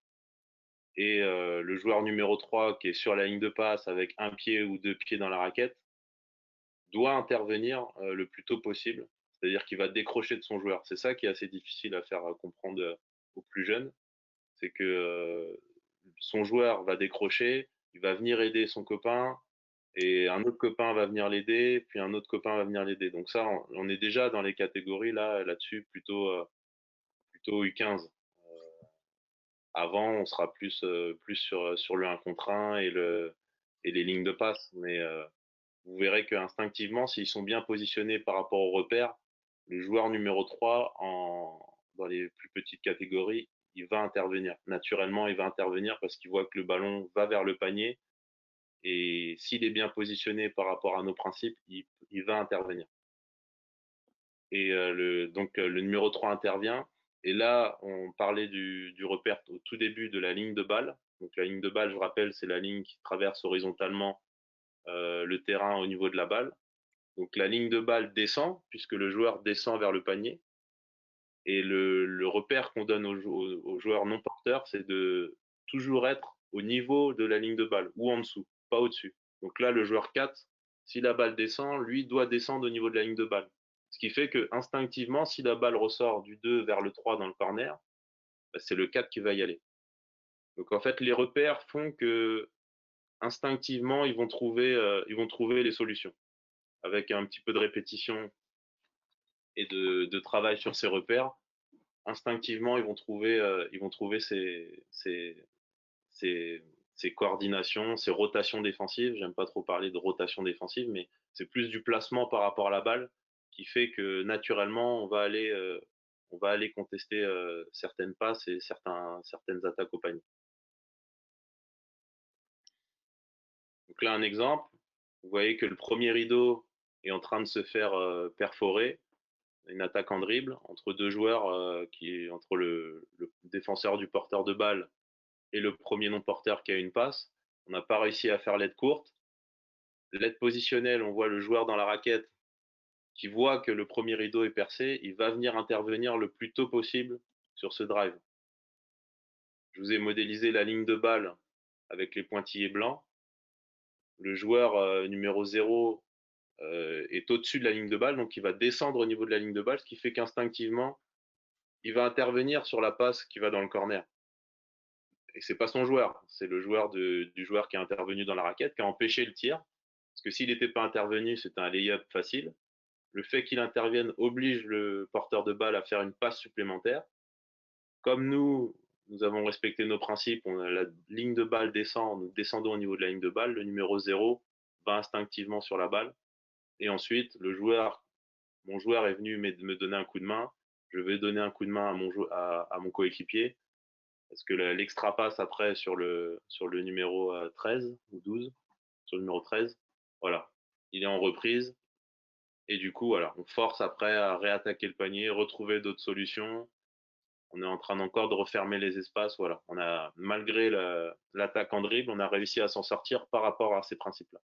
et le joueur numéro 3 qui est sur la ligne de passe avec un pied ou deux pieds dans la raquette doit intervenir le plus tôt possible, c'est-à-dire qu'il va décrocher de son joueur. C'est ça qui est assez difficile à faire comprendre aux plus jeunes, c'est que son joueur va décrocher, il va venir aider son copain, et un autre copain va venir l'aider, puis un autre copain va venir l'aider. Donc ça, on est déjà dans les catégories là-dessus, plutôt U15. Avant, on sera plus sur le 1 contre 1 et les lignes de passe. Mais vous verrez qu'instinctivement, s'ils sont bien positionnés par rapport au repère, le joueur numéro 3 dans les plus petites catégories, il va intervenir. Naturellement, il va intervenir parce qu'il voit que le ballon va vers le panier. Et s'il est bien positionné par rapport à nos principes, il va intervenir. Et donc le numéro 3 intervient. Et là, on parlait du repère au tout début de la ligne de balle. Donc la ligne de balle, je rappelle, c'est la ligne qui traverse horizontalement le terrain au niveau de la balle. Donc la ligne de balle descend, puisque le joueur descend vers le panier. Et le repère qu'on donne aux joueurs non porteurs, c'est de toujours être au niveau de la ligne de balle, ou en dessous, pas au-dessus. Donc là, le joueur 4, si la balle descend, lui doit descendre au niveau de la ligne de balle. Ce qui fait que instinctivement, si la balle ressort du 2 vers le 3 dans le corner, bah, c'est le 4 qui va y aller. Donc en fait, les repères font que instinctivement, ils vont trouver les solutions. Avec un petit peu de répétition et de travail sur ces repères, instinctivement, ils vont trouver ces, ces coordinations, ces rotations défensives. J'aime pas trop parler de rotation défensive, mais c'est plus du placement par rapport à la balle qui fait que naturellement, on va aller contester certaines passes et certaines attaques au panier. Donc là, un exemple, vous voyez que le premier rideau est en train de se faire perforer, une attaque en dribble entre deux joueurs, entre le défenseur du porteur de balle et le premier non-porteur qui a une passe. On n'a pas réussi à faire l'aide courte. L'aide positionnelle, on voit le joueur dans la raquette qui voit que le premier rideau est percé, il va venir intervenir le plus tôt possible sur ce drive. Je vous ai modélisé la ligne de balle avec les pointillés blancs. Le joueur numéro 0 est au-dessus de la ligne de balle, donc il va descendre au niveau de la ligne de balle, ce qui fait qu'instinctivement, il va intervenir sur la passe qui va dans le corner. Et c'est pas son joueur, c'est le joueur du joueur qui est intervenu dans la raquette, qui a empêché le tir. Parce que s'il n'était pas intervenu, c'était un lay-up facile. Le fait qu'il intervienne oblige le porteur de balle à faire une passe supplémentaire. Comme nous avons respecté nos principes, la ligne de balle descend, nous descendons au niveau de la ligne de balle, le numéro 0 va instinctivement sur la balle. Et ensuite, mon joueur est venu me donner un coup de main, je vais donner un coup de main à mon coéquipier, parce que l'extra passe après sur le numéro 13 ou 12, sur le numéro 13, voilà, il est en reprise, et du coup, voilà, on force après à réattaquer le panier, retrouver d'autres solutions. On est en train encore de refermer les espaces. Voilà, malgré l'attaque en dribble, on a réussi à s'en sortir par rapport à ces principes-là.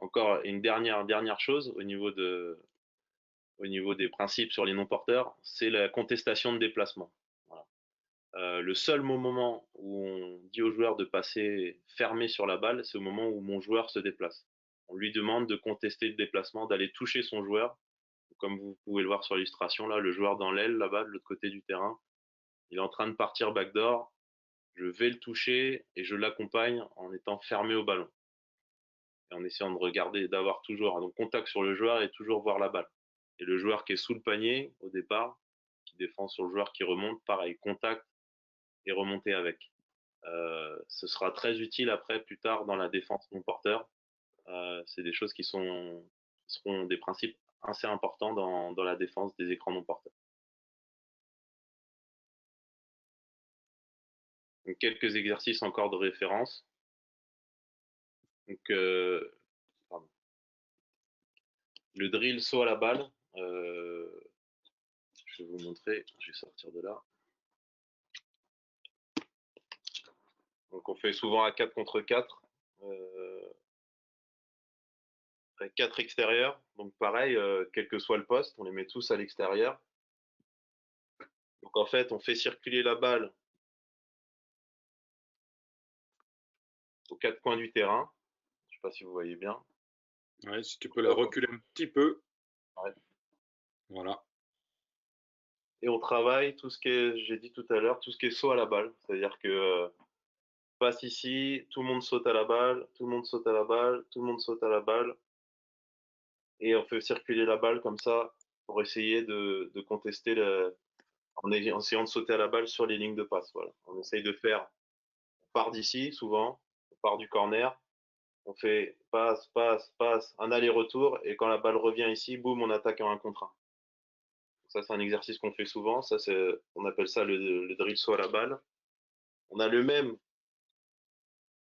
Encore une dernière chose au niveau des principes sur les non-porteurs, c'est la contestation de déplacement. Voilà. Le seul moment où on dit au joueur de passer fermé sur la balle, c'est au moment où mon joueur se déplace. On lui demande de contester le déplacement, d'aller toucher son joueur. Comme vous pouvez le voir sur l'illustration, là, le joueur dans l'aile, là-bas, de l'autre côté du terrain, il est en train de partir backdoor. Je vais le toucher et je l'accompagne en étant fermé au ballon. Et en essayant de regarder, d'avoir toujours un contact sur le joueur et toujours voir la balle. Et le joueur qui est sous le panier au départ, qui défend sur le joueur qui remonte, pareil, contact et remonter avec. Ce sera très utile après, plus tard, dans la défense non porteur. C'est des choses qui seront des principes assez importants dans la défense des écrans non porteurs. Donc, quelques exercices encore de référence. Donc, le drill saut à la balle. Je vais vous montrer. Je vais sortir de là. Donc, on fait souvent à 4 contre 4. 4 extérieurs. Donc, pareil, quel que soit le poste, on les met tous à l'extérieur. Donc, en fait, on fait circuler la balle aux 4 coins du terrain. Je ne sais pas si vous voyez bien. Ouais, si tu peux la reculer un petit peu. Ouais. Voilà. Et on travaille tout ce qui est, j'ai dit tout à l'heure, tout ce qui est saut à la balle. C'est-à-dire que passe ici, tout le monde saute à la balle, tout le monde saute à la balle, tout le monde saute à la balle. Et on fait circuler la balle comme ça pour essayer de contester en essayant de sauter à la balle sur les lignes de passe. Voilà. On essaye de faire, on part d'ici souvent, on part du corner, on fait passe, passe, passe, un aller-retour, et quand la balle revient ici, boum, on attaque en un contre un. Ça, c'est un exercice qu'on fait souvent. Ça, on appelle ça le drill saut à la balle. On a le même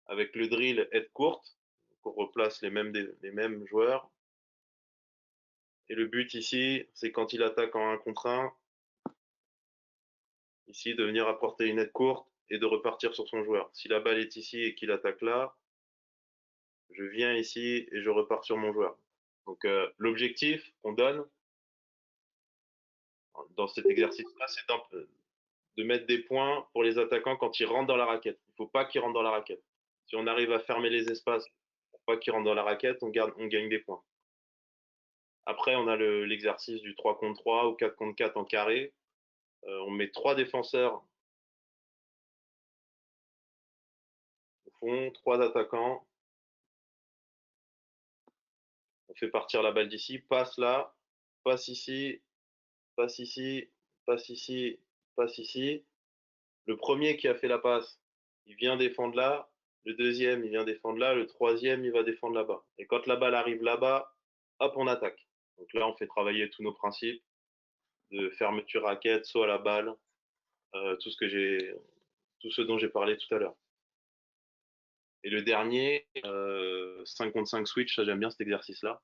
avec le drill aide courte. On replace les mêmes joueurs. Et le but ici, c'est quand il attaque en un contre un, ici, de venir apporter une aide courte et de repartir sur son joueur. Si la balle est ici et qu'il attaque là, je viens ici et je repars sur mon joueur. Donc l'objectif qu'on donne dans cet exercice-là, c'est de mettre des points pour les attaquants quand ils rentrent dans la raquette. Il ne faut pas qu'ils rentrent dans la raquette. Si on arrive à fermer les espaces pour pas qu'ils rentrent dans la raquette, on gagne des points. Après, on a l'exercice du 3 contre 3 ou 4 contre 4 en carré. On met 3 défenseurs au fond, 3 attaquants. On fait partir la balle d'ici, passe là, passe ici, passe ici, passe ici, passe ici. Le premier qui a fait la passe, il vient défendre là. Le deuxième, il vient défendre là. Le troisième, il va défendre là-bas. Et quand la balle arrive là-bas, hop, on attaque. Donc là, on fait travailler tous nos principes de fermeture raquette, saut à la balle, tout ce dont j'ai parlé tout à l'heure. Et le dernier, 5 contre 5 switch, ça j'aime bien cet exercice-là.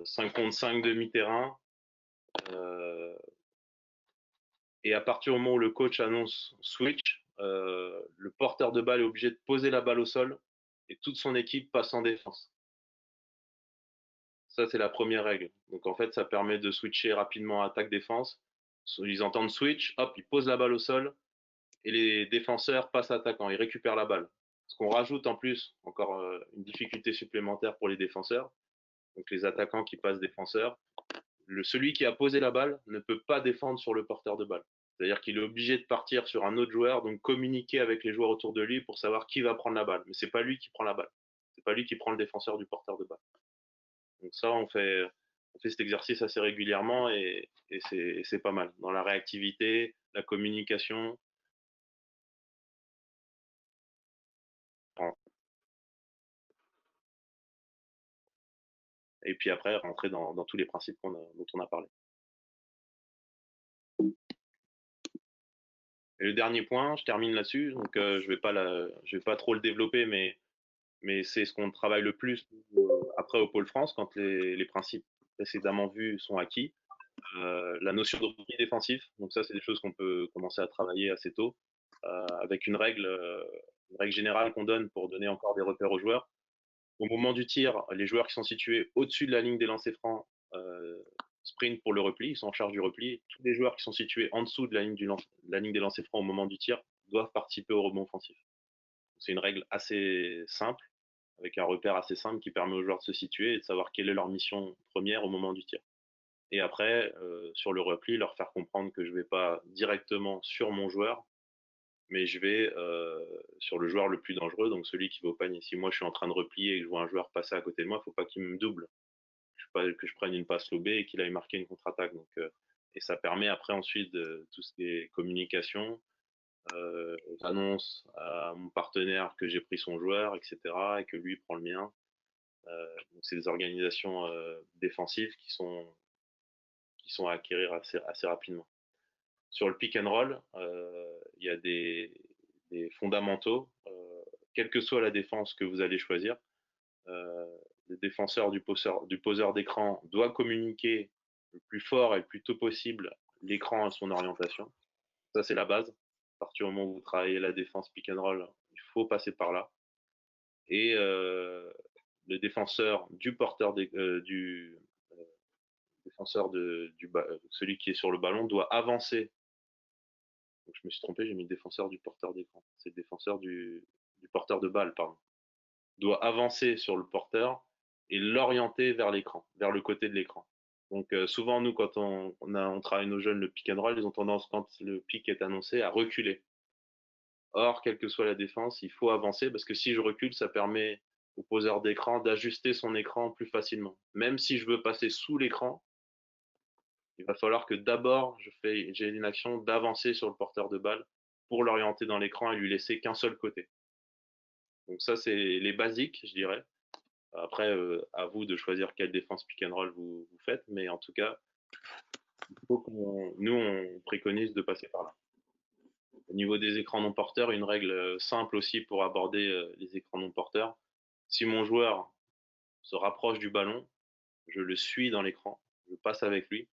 5 contre 5 demi-terrain. Et à partir du moment où le coach annonce switch, le porteur de balle est obligé de poser la balle au sol et toute son équipe passe en défense. Ça, c'est la première règle. Donc en fait, ça permet de switcher rapidement attaque-défense Ils entendent switch, hop, ils posent la balle au sol et les défenseurs passent attaquant, ils récupèrent la balle. Ce qu'on rajoute en plus, encore une difficulté supplémentaire pour les défenseurs, donc les attaquants qui passent défenseurs, celui qui a posé la balle ne peut pas défendre sur le porteur de balle. C'est-à-dire qu'il est obligé de partir sur un autre joueur, donc communiquer avec les joueurs autour de lui pour savoir qui va prendre la balle. Mais c'est pas lui qui prend la balle. C'est pas lui qui prend le défenseur du porteur de balle. Donc ça, on fait cet exercice assez régulièrement et c'est pas mal. Dans la réactivité, la communication. Et puis après, rentrer dans tous les principes dont on a parlé. Et le dernier point, je termine là-dessus, donc je vais pas trop le développer, mais c'est ce qu'on travaille le plus après au Pôle France quand les principes précédemment vus sont acquis. La notion de repli défensif, donc ça c'est des choses qu'on peut commencer à travailler assez tôt, avec une règle générale qu'on donne pour donner encore des repères aux joueurs. Au moment du tir, les joueurs qui sont situés au-dessus de la ligne des lancers francs sprint pour le repli, ils sont en charge du repli. Tous les joueurs qui sont situés en dessous de la ligne des lancers francs au moment du tir doivent participer au rebond offensif. C'est une règle assez simple, avec un repère assez simple qui permet aux joueurs de se situer et de savoir quelle est leur mission première au moment du tir. Et après, sur le repli, leur faire comprendre que je ne vais pas directement sur mon joueur, mais je vais sur le joueur le plus dangereux, donc celui qui va au panier. Si moi je suis en train de replier et que je vois un joueur passer à côté de moi, il ne faut pas qu'il me double. Que je prenne une passe lobée et qu'il aille marquer une contre-attaque. Donc, et ça permet après ensuite tout ce qui est communication, j'annonce à mon partenaire que j'ai pris son joueur, etc., et que lui prend le mien. Donc c'est des organisations défensives qui sont à acquérir assez rapidement. Sur le pick and roll, il y a des fondamentaux, quelle que soit la défense que vous allez choisir. Euh, le défenseur du poseur d'écran doit communiquer le plus fort et le plus tôt possible l'écran à son orientation. Ça, c'est la base. À partir du moment où vous travaillez la défense pick and roll, il faut passer par là. Et le défenseur du porteur du défenseur celui qui est sur le ballon doit avancer. Donc, je me suis trompé, j'ai mis le défenseur du porteur d'écran. C'est le défenseur du porteur de balle, pardon. Doit avancer sur le porteur et l'orienter vers l'écran, vers le côté de l'écran. Donc souvent, nous, quand on travaille nos jeunes le pick and roll, ils ont tendance, quand le pick est annoncé, à reculer. Or, quelle que soit la défense, il faut avancer parce que si je recule, ça permet au poseur d'écran d'ajuster son écran plus facilement. Même si je veux passer sous l'écran, il va falloir que d'abord, j'ai une action d'avancer sur le porteur de balle pour l'orienter dans l'écran et lui laisser qu'un seul côté. Donc ça, c'est les basiques, je dirais. Après, à vous de choisir quelle défense pick and roll vous faites, mais en tout cas, nous, on préconise de passer par là. Au niveau des écrans non porteurs, une règle simple aussi pour aborder les écrans non porteurs. Si mon joueur se rapproche du ballon, je le suis dans l'écran, je passe avec lui.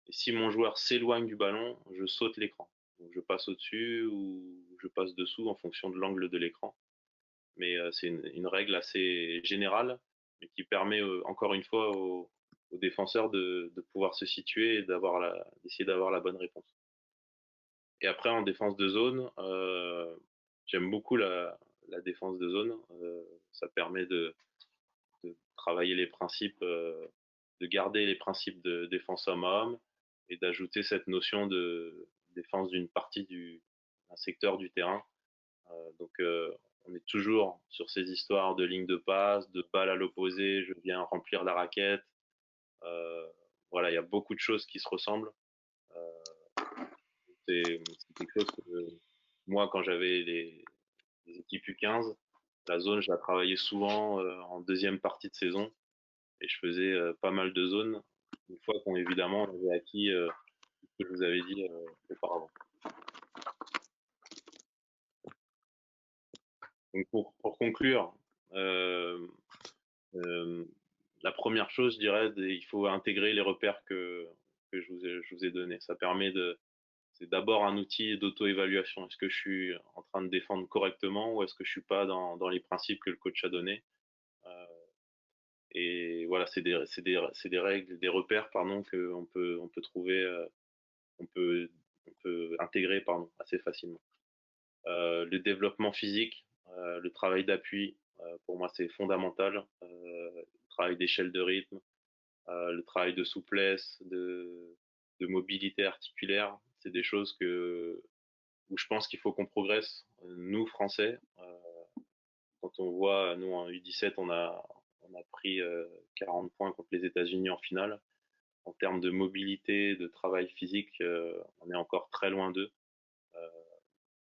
Et si mon joueur s'éloigne du ballon, je saute l'écran. Donc je passe au-dessus ou je passe dessous en fonction de l'angle de l'écran. Mais c'est une règle assez générale, mais qui permet encore une fois aux défenseurs de pouvoir se situer et d'essayer d'avoir la bonne réponse. Et après, en défense de zone, j'aime beaucoup la défense de zone. Ça permet de travailler les principes, de garder les principes de défense homme à homme et d'ajouter cette notion de défense d'une partie d'un secteur du terrain. Donc, on est toujours sur ces histoires de ligne de passe, de balle à l'opposé, je viens remplir la raquette. Euh, voilà, il y a beaucoup de choses qui se ressemblent. C'est quelque chose que moi, quand j'avais les équipes U15, la zone, je la travaillais souvent en deuxième partie de saison et je faisais pas mal de zones une fois qu'on évidemment on avait acquis ce que je vous avais dit auparavant. Donc pour conclure, euh, euh, la première chose, je dirais, il faut intégrer les repères que je vous ai donnés. Ça permet c'est d'abord un outil d'auto-évaluation. Est-ce que je suis en train de défendre correctement ou est-ce que je suis pas dans les principes que le coach a donnés? Et voilà, c'est des règles, des repères, pardon, qu'on peut trouver on peut, on peut intégrer pardon, assez facilement. Le développement physique, le travail d'appui, pour moi c'est fondamental. Le travail d'échelle de rythme, le travail de souplesse, de mobilité articulaire, c'est des choses où je pense qu'il faut qu'on progresse. Nous, Français, quand on voit, nous en U17, on a pris 40 points contre les États-Unis en finale. En termes de mobilité, de travail physique, on est encore très loin d'eux.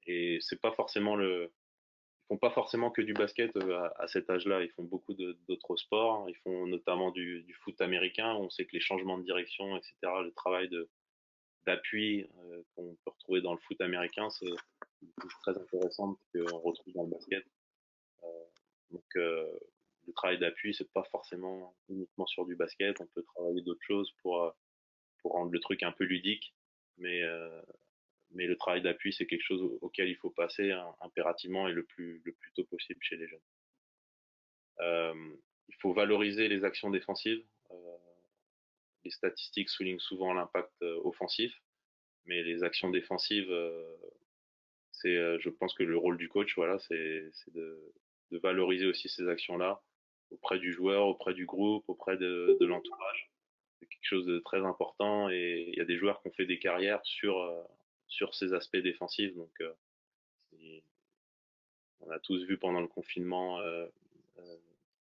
Et c'est pas forcément ils font pas forcément que du basket à cet âge-là. Ils font beaucoup d'autres sports. Ils font notamment du foot américain. On sait que les changements de direction, etc., le travail d'appui qu'on peut retrouver dans le foot américain, c'est très intéressant qu'on retrouve dans le basket. Euh, donc, le travail d'appui, c'est pas forcément uniquement sur du basket. On peut travailler d'autres choses pour rendre le truc un peu ludique. Mais, euh, mais le travail d'appui, c'est quelque chose auquel il faut passer impérativement et le plus tôt possible chez les jeunes. Euh, il faut valoriser les actions défensives. Les statistiques soulignent souvent l'impact offensif, mais les actions défensives, je pense que le rôle du coach, voilà, c'est de valoriser aussi ces actions-là auprès du joueur, auprès du groupe, auprès de l'entourage. C'est quelque chose de très important et il y a des joueurs qui ont fait des carrières sur ces aspects défensifs. Donc, on a tous vu pendant le confinement euh,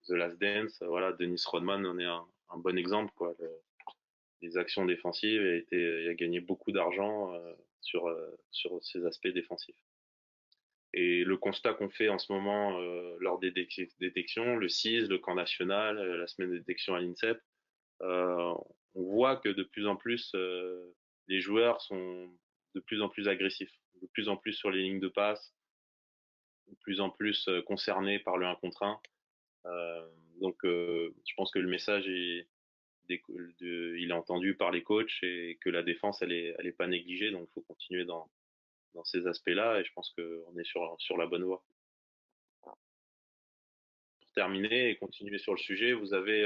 The Last Dance. Voilà, Dennis Rodman en est un bon exemple, quoi. Les actions défensives il a gagné beaucoup d'argent sur ces aspects défensifs. Et le constat qu'on fait en ce moment lors des détections, le CIS, le camp national, la semaine de détection à l'INSEP, euh, on voit que de plus en plus, les joueurs sont de plus en plus agressifs, de plus en plus sur les lignes de passe, de plus en plus concernés par le 1 contre 1. Je pense que le message il est entendu par les coachs et que la défense, elle est pas négligée. Donc, il faut continuer dans ces aspects-là et je pense qu'on est sur la bonne voie. Pour terminer et continuer sur le sujet, vous avez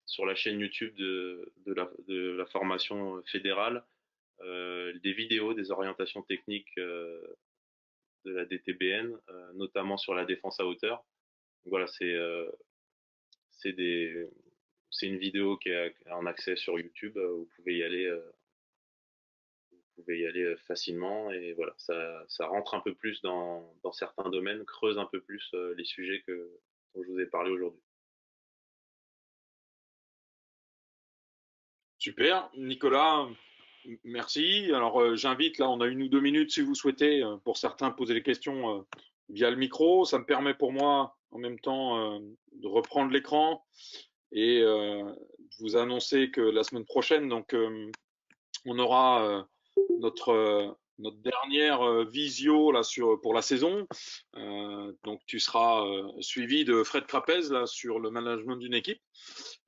sur la chaîne YouTube de la formation fédérale des vidéos, des orientations techniques de la DTBN, notamment sur la défense à hauteur. Donc voilà, c'est des, c'est une vidéo qui est en accès sur YouTube. Vous pouvez y aller facilement et voilà, ça rentre un peu plus dans certains domaines, creuse un peu plus les sujets dont je vous ai parlé aujourd'hui. Super, Nicolas, merci. Alors j'invite, là on a 1 ou 2 minutes si vous souhaitez, pour certains poser des questions via le micro. Ça me permet pour moi en même temps de reprendre l'écran et de vous annoncer que la semaine prochaine, donc on aura notre dernière visio là pour la saison. Donc tu seras suivi de Fred Crapez là sur le management d'une équipe.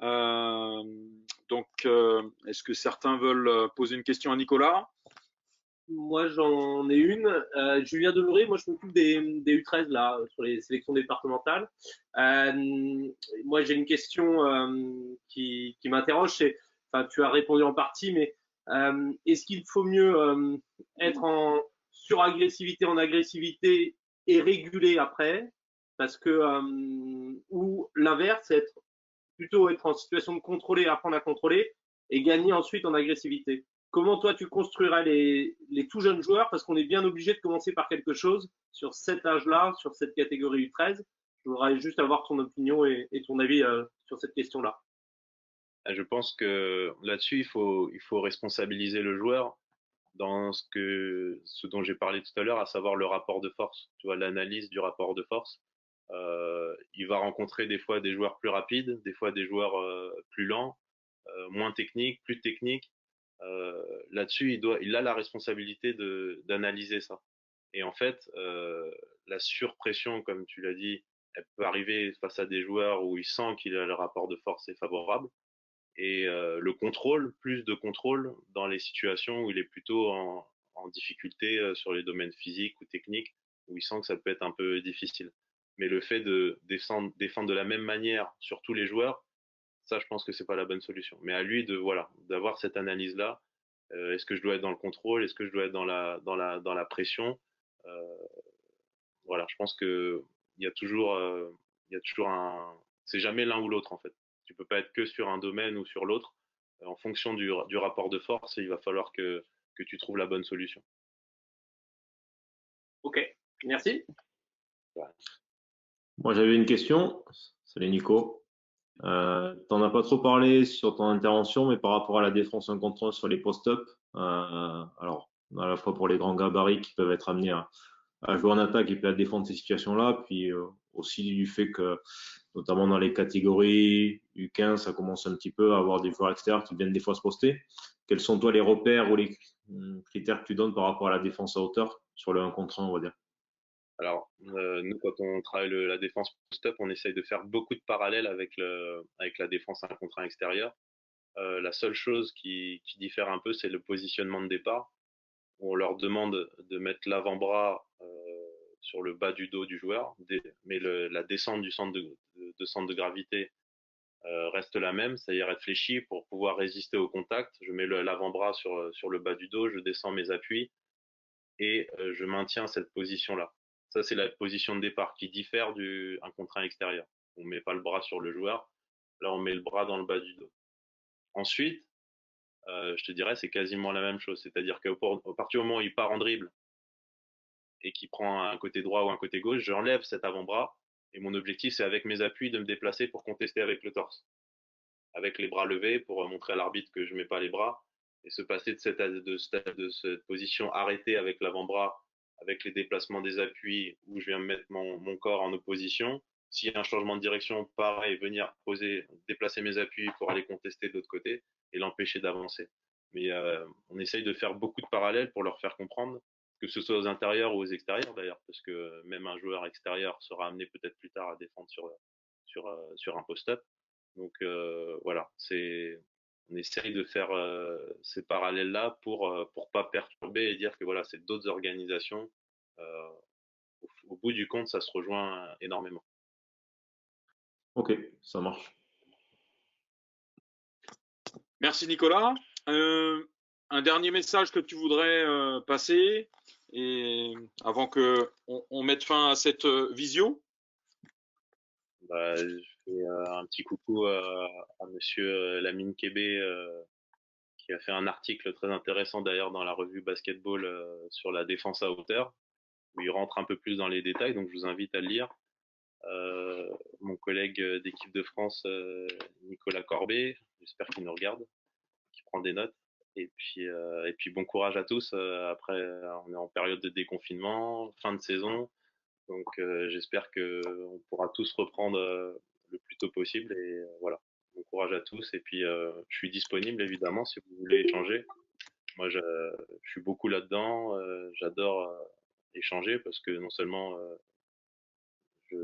Euh, Est-ce que certains veulent poser une question à Nicolas? Moi, j'en ai une. Julien Deloury, moi, je m'occupe des U13 là, sur les sélections départementales. Moi, j'ai une question qui m'interroge. Enfin, tu as répondu en partie, mais est-ce qu'il faut mieux être en suragressivité, en agressivité et réguler après, parce que ou l'inverse, plutôt être en situation de contrôler, apprendre à contrôler et gagner ensuite en agressivité. Comment toi tu construirais les tout jeunes joueurs, parce qu'on est bien obligé de commencer par quelque chose sur cet âge-là, sur cette catégorie U13. Je voudrais juste avoir ton opinion et ton avis sur cette question-là. Je pense que là-dessus, il faut responsabiliser le joueur dans ce dont j'ai parlé tout à l'heure, à savoir le rapport de force. Tu vois, l'analyse du rapport de force. Il va rencontrer des fois des joueurs plus rapides, des fois des joueurs plus lents, moins techniques, plus techniques. Là-dessus, il a la responsabilité d'analyser ça. Et en fait, la surpression, comme tu l'as dit, elle peut arriver face à des joueurs où il sent qu'il a le rapport de force est favorable. Et le contrôle, plus de contrôle dans les situations où il est plutôt en difficulté sur les domaines physiques ou techniques, où il sent que ça peut être un peu difficile. Mais le fait de défendre de la même manière sur tous les joueurs, ça, je pense que c'est pas la bonne solution. Mais à lui voilà, d'avoir cette analyse-là Est-ce que je dois être dans le contrôle? Est-ce que je dois être dans la pression? Voilà, je pense que il y a toujours c'est jamais l'un ou l'autre en fait. Tu peux pas être que sur un domaine ou sur l'autre. En fonction du rapport de force, il va falloir que tu trouves la bonne solution. Ok, merci. Voilà. Moi, j'avais une question. Salut Nico. T'en as pas trop parlé sur ton intervention, mais par rapport à la défense en contre sur les post-up, alors à la fois pour les grands gabarits qui peuvent être amenés à jouer en attaque et puis à défendre ces situations-là, puis aussi du fait que, notamment dans les catégories U15, ça commence un petit peu à avoir des joueurs extérieurs qui viennent des fois se poster. Quels sont toi les repères ou les critères que tu donnes par rapport à la défense à hauteur sur le 1 contre 1, on va dire? Alors, nous, quand on travaille la défense post-up, on essaye de faire beaucoup de parallèles avec la défense 1 contre 1 extérieur. La seule chose qui diffère un peu, c'est le positionnement de départ, où on leur demande de mettre l'avant-bras sur le bas du dos du joueur, mais la descente du centre de gravité reste la même, c'est-à-dire être fléchi pour pouvoir résister au contact. Je mets l'avant-bras sur le bas du dos, je descends mes appuis et je maintiens cette position-là. Ça, c'est la position de départ qui diffère du 1 contre 1 extérieur. On ne met pas le bras sur le joueur, là on met le bras dans le bas du dos. Ensuite, je te dirais, c'est quasiment la même chose. C'est-à-dire qu'à partir du moment où il part en dribble et qu'il prend un côté droit ou un côté gauche, j'enlève cet avant-bras et mon objectif, c'est avec mes appuis de me déplacer pour contester avec le torse, avec les bras levés pour montrer à l'arbitre que je ne mets pas les bras et se passer de cette position arrêtée avec l'avant-bras, avec les déplacements des appuis où je viens me mettre mon corps en opposition. S'il y a un changement de direction, pareil, venir déplacer mes appuis pour aller contester de l'autre côté et l'empêcher d'avancer. Mais on essaye de faire beaucoup de parallèles pour leur faire comprendre, que ce soit aux intérieurs ou aux extérieurs d'ailleurs, parce que même un joueur extérieur sera amené peut-être plus tard à défendre sur un post-up. Donc voilà, on essaye de faire ces parallèles-là pour pas perturber et dire que voilà, c'est d'autres organisations. Euh, au bout du compte, ça se rejoint énormément. Ok, ça marche. Merci Nicolas. Un dernier message que tu voudrais passer et avant que on mette fin à cette visio. Bah, je fais un petit coucou à monsieur Lamine Kébé qui a fait un article très intéressant d'ailleurs dans la revue Basketball sur la défense à hauteur, où il rentre un peu plus dans les détails, donc je vous invite à le lire. Mon collègue d'équipe de France, Nicolas Corbet, j'espère qu'il nous regarde, qui prend des notes. Et puis bon courage à tous. Après, on est en période de déconfinement, fin de saison, donc j'espère que on pourra tous reprendre le plus tôt possible. Et voilà, bon courage à tous. Et puis je suis disponible évidemment si vous voulez échanger. Moi, je suis beaucoup là-dedans. J'adore échanger parce que non seulement je,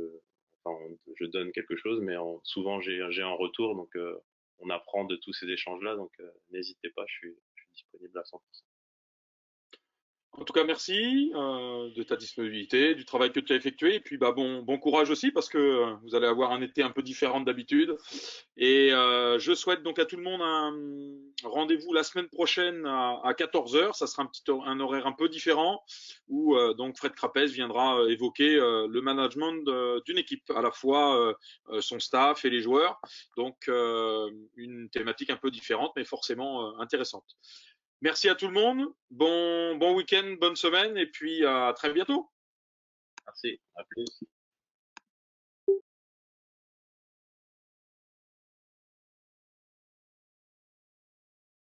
enfin, je donne quelque chose, mais souvent j'ai un retour, donc on apprend de tous ces échanges-là, donc n'hésitez pas, je suis disponible à 100%. En tout cas, merci de ta disponibilité, du travail que tu as effectué, et puis bah, bon courage aussi parce que vous allez avoir un été un peu différent d'habitude. Et je souhaite donc à tout le monde un rendez-vous la semaine prochaine à 14h. Ça sera un horaire un peu différent où donc Fred Crapez viendra évoquer le management d'une équipe, à la fois son staff et les joueurs. Donc une thématique un peu différente, mais forcément intéressante. Merci à tout le monde. Bon week-end, bonne semaine et puis à très bientôt. Merci, à plus.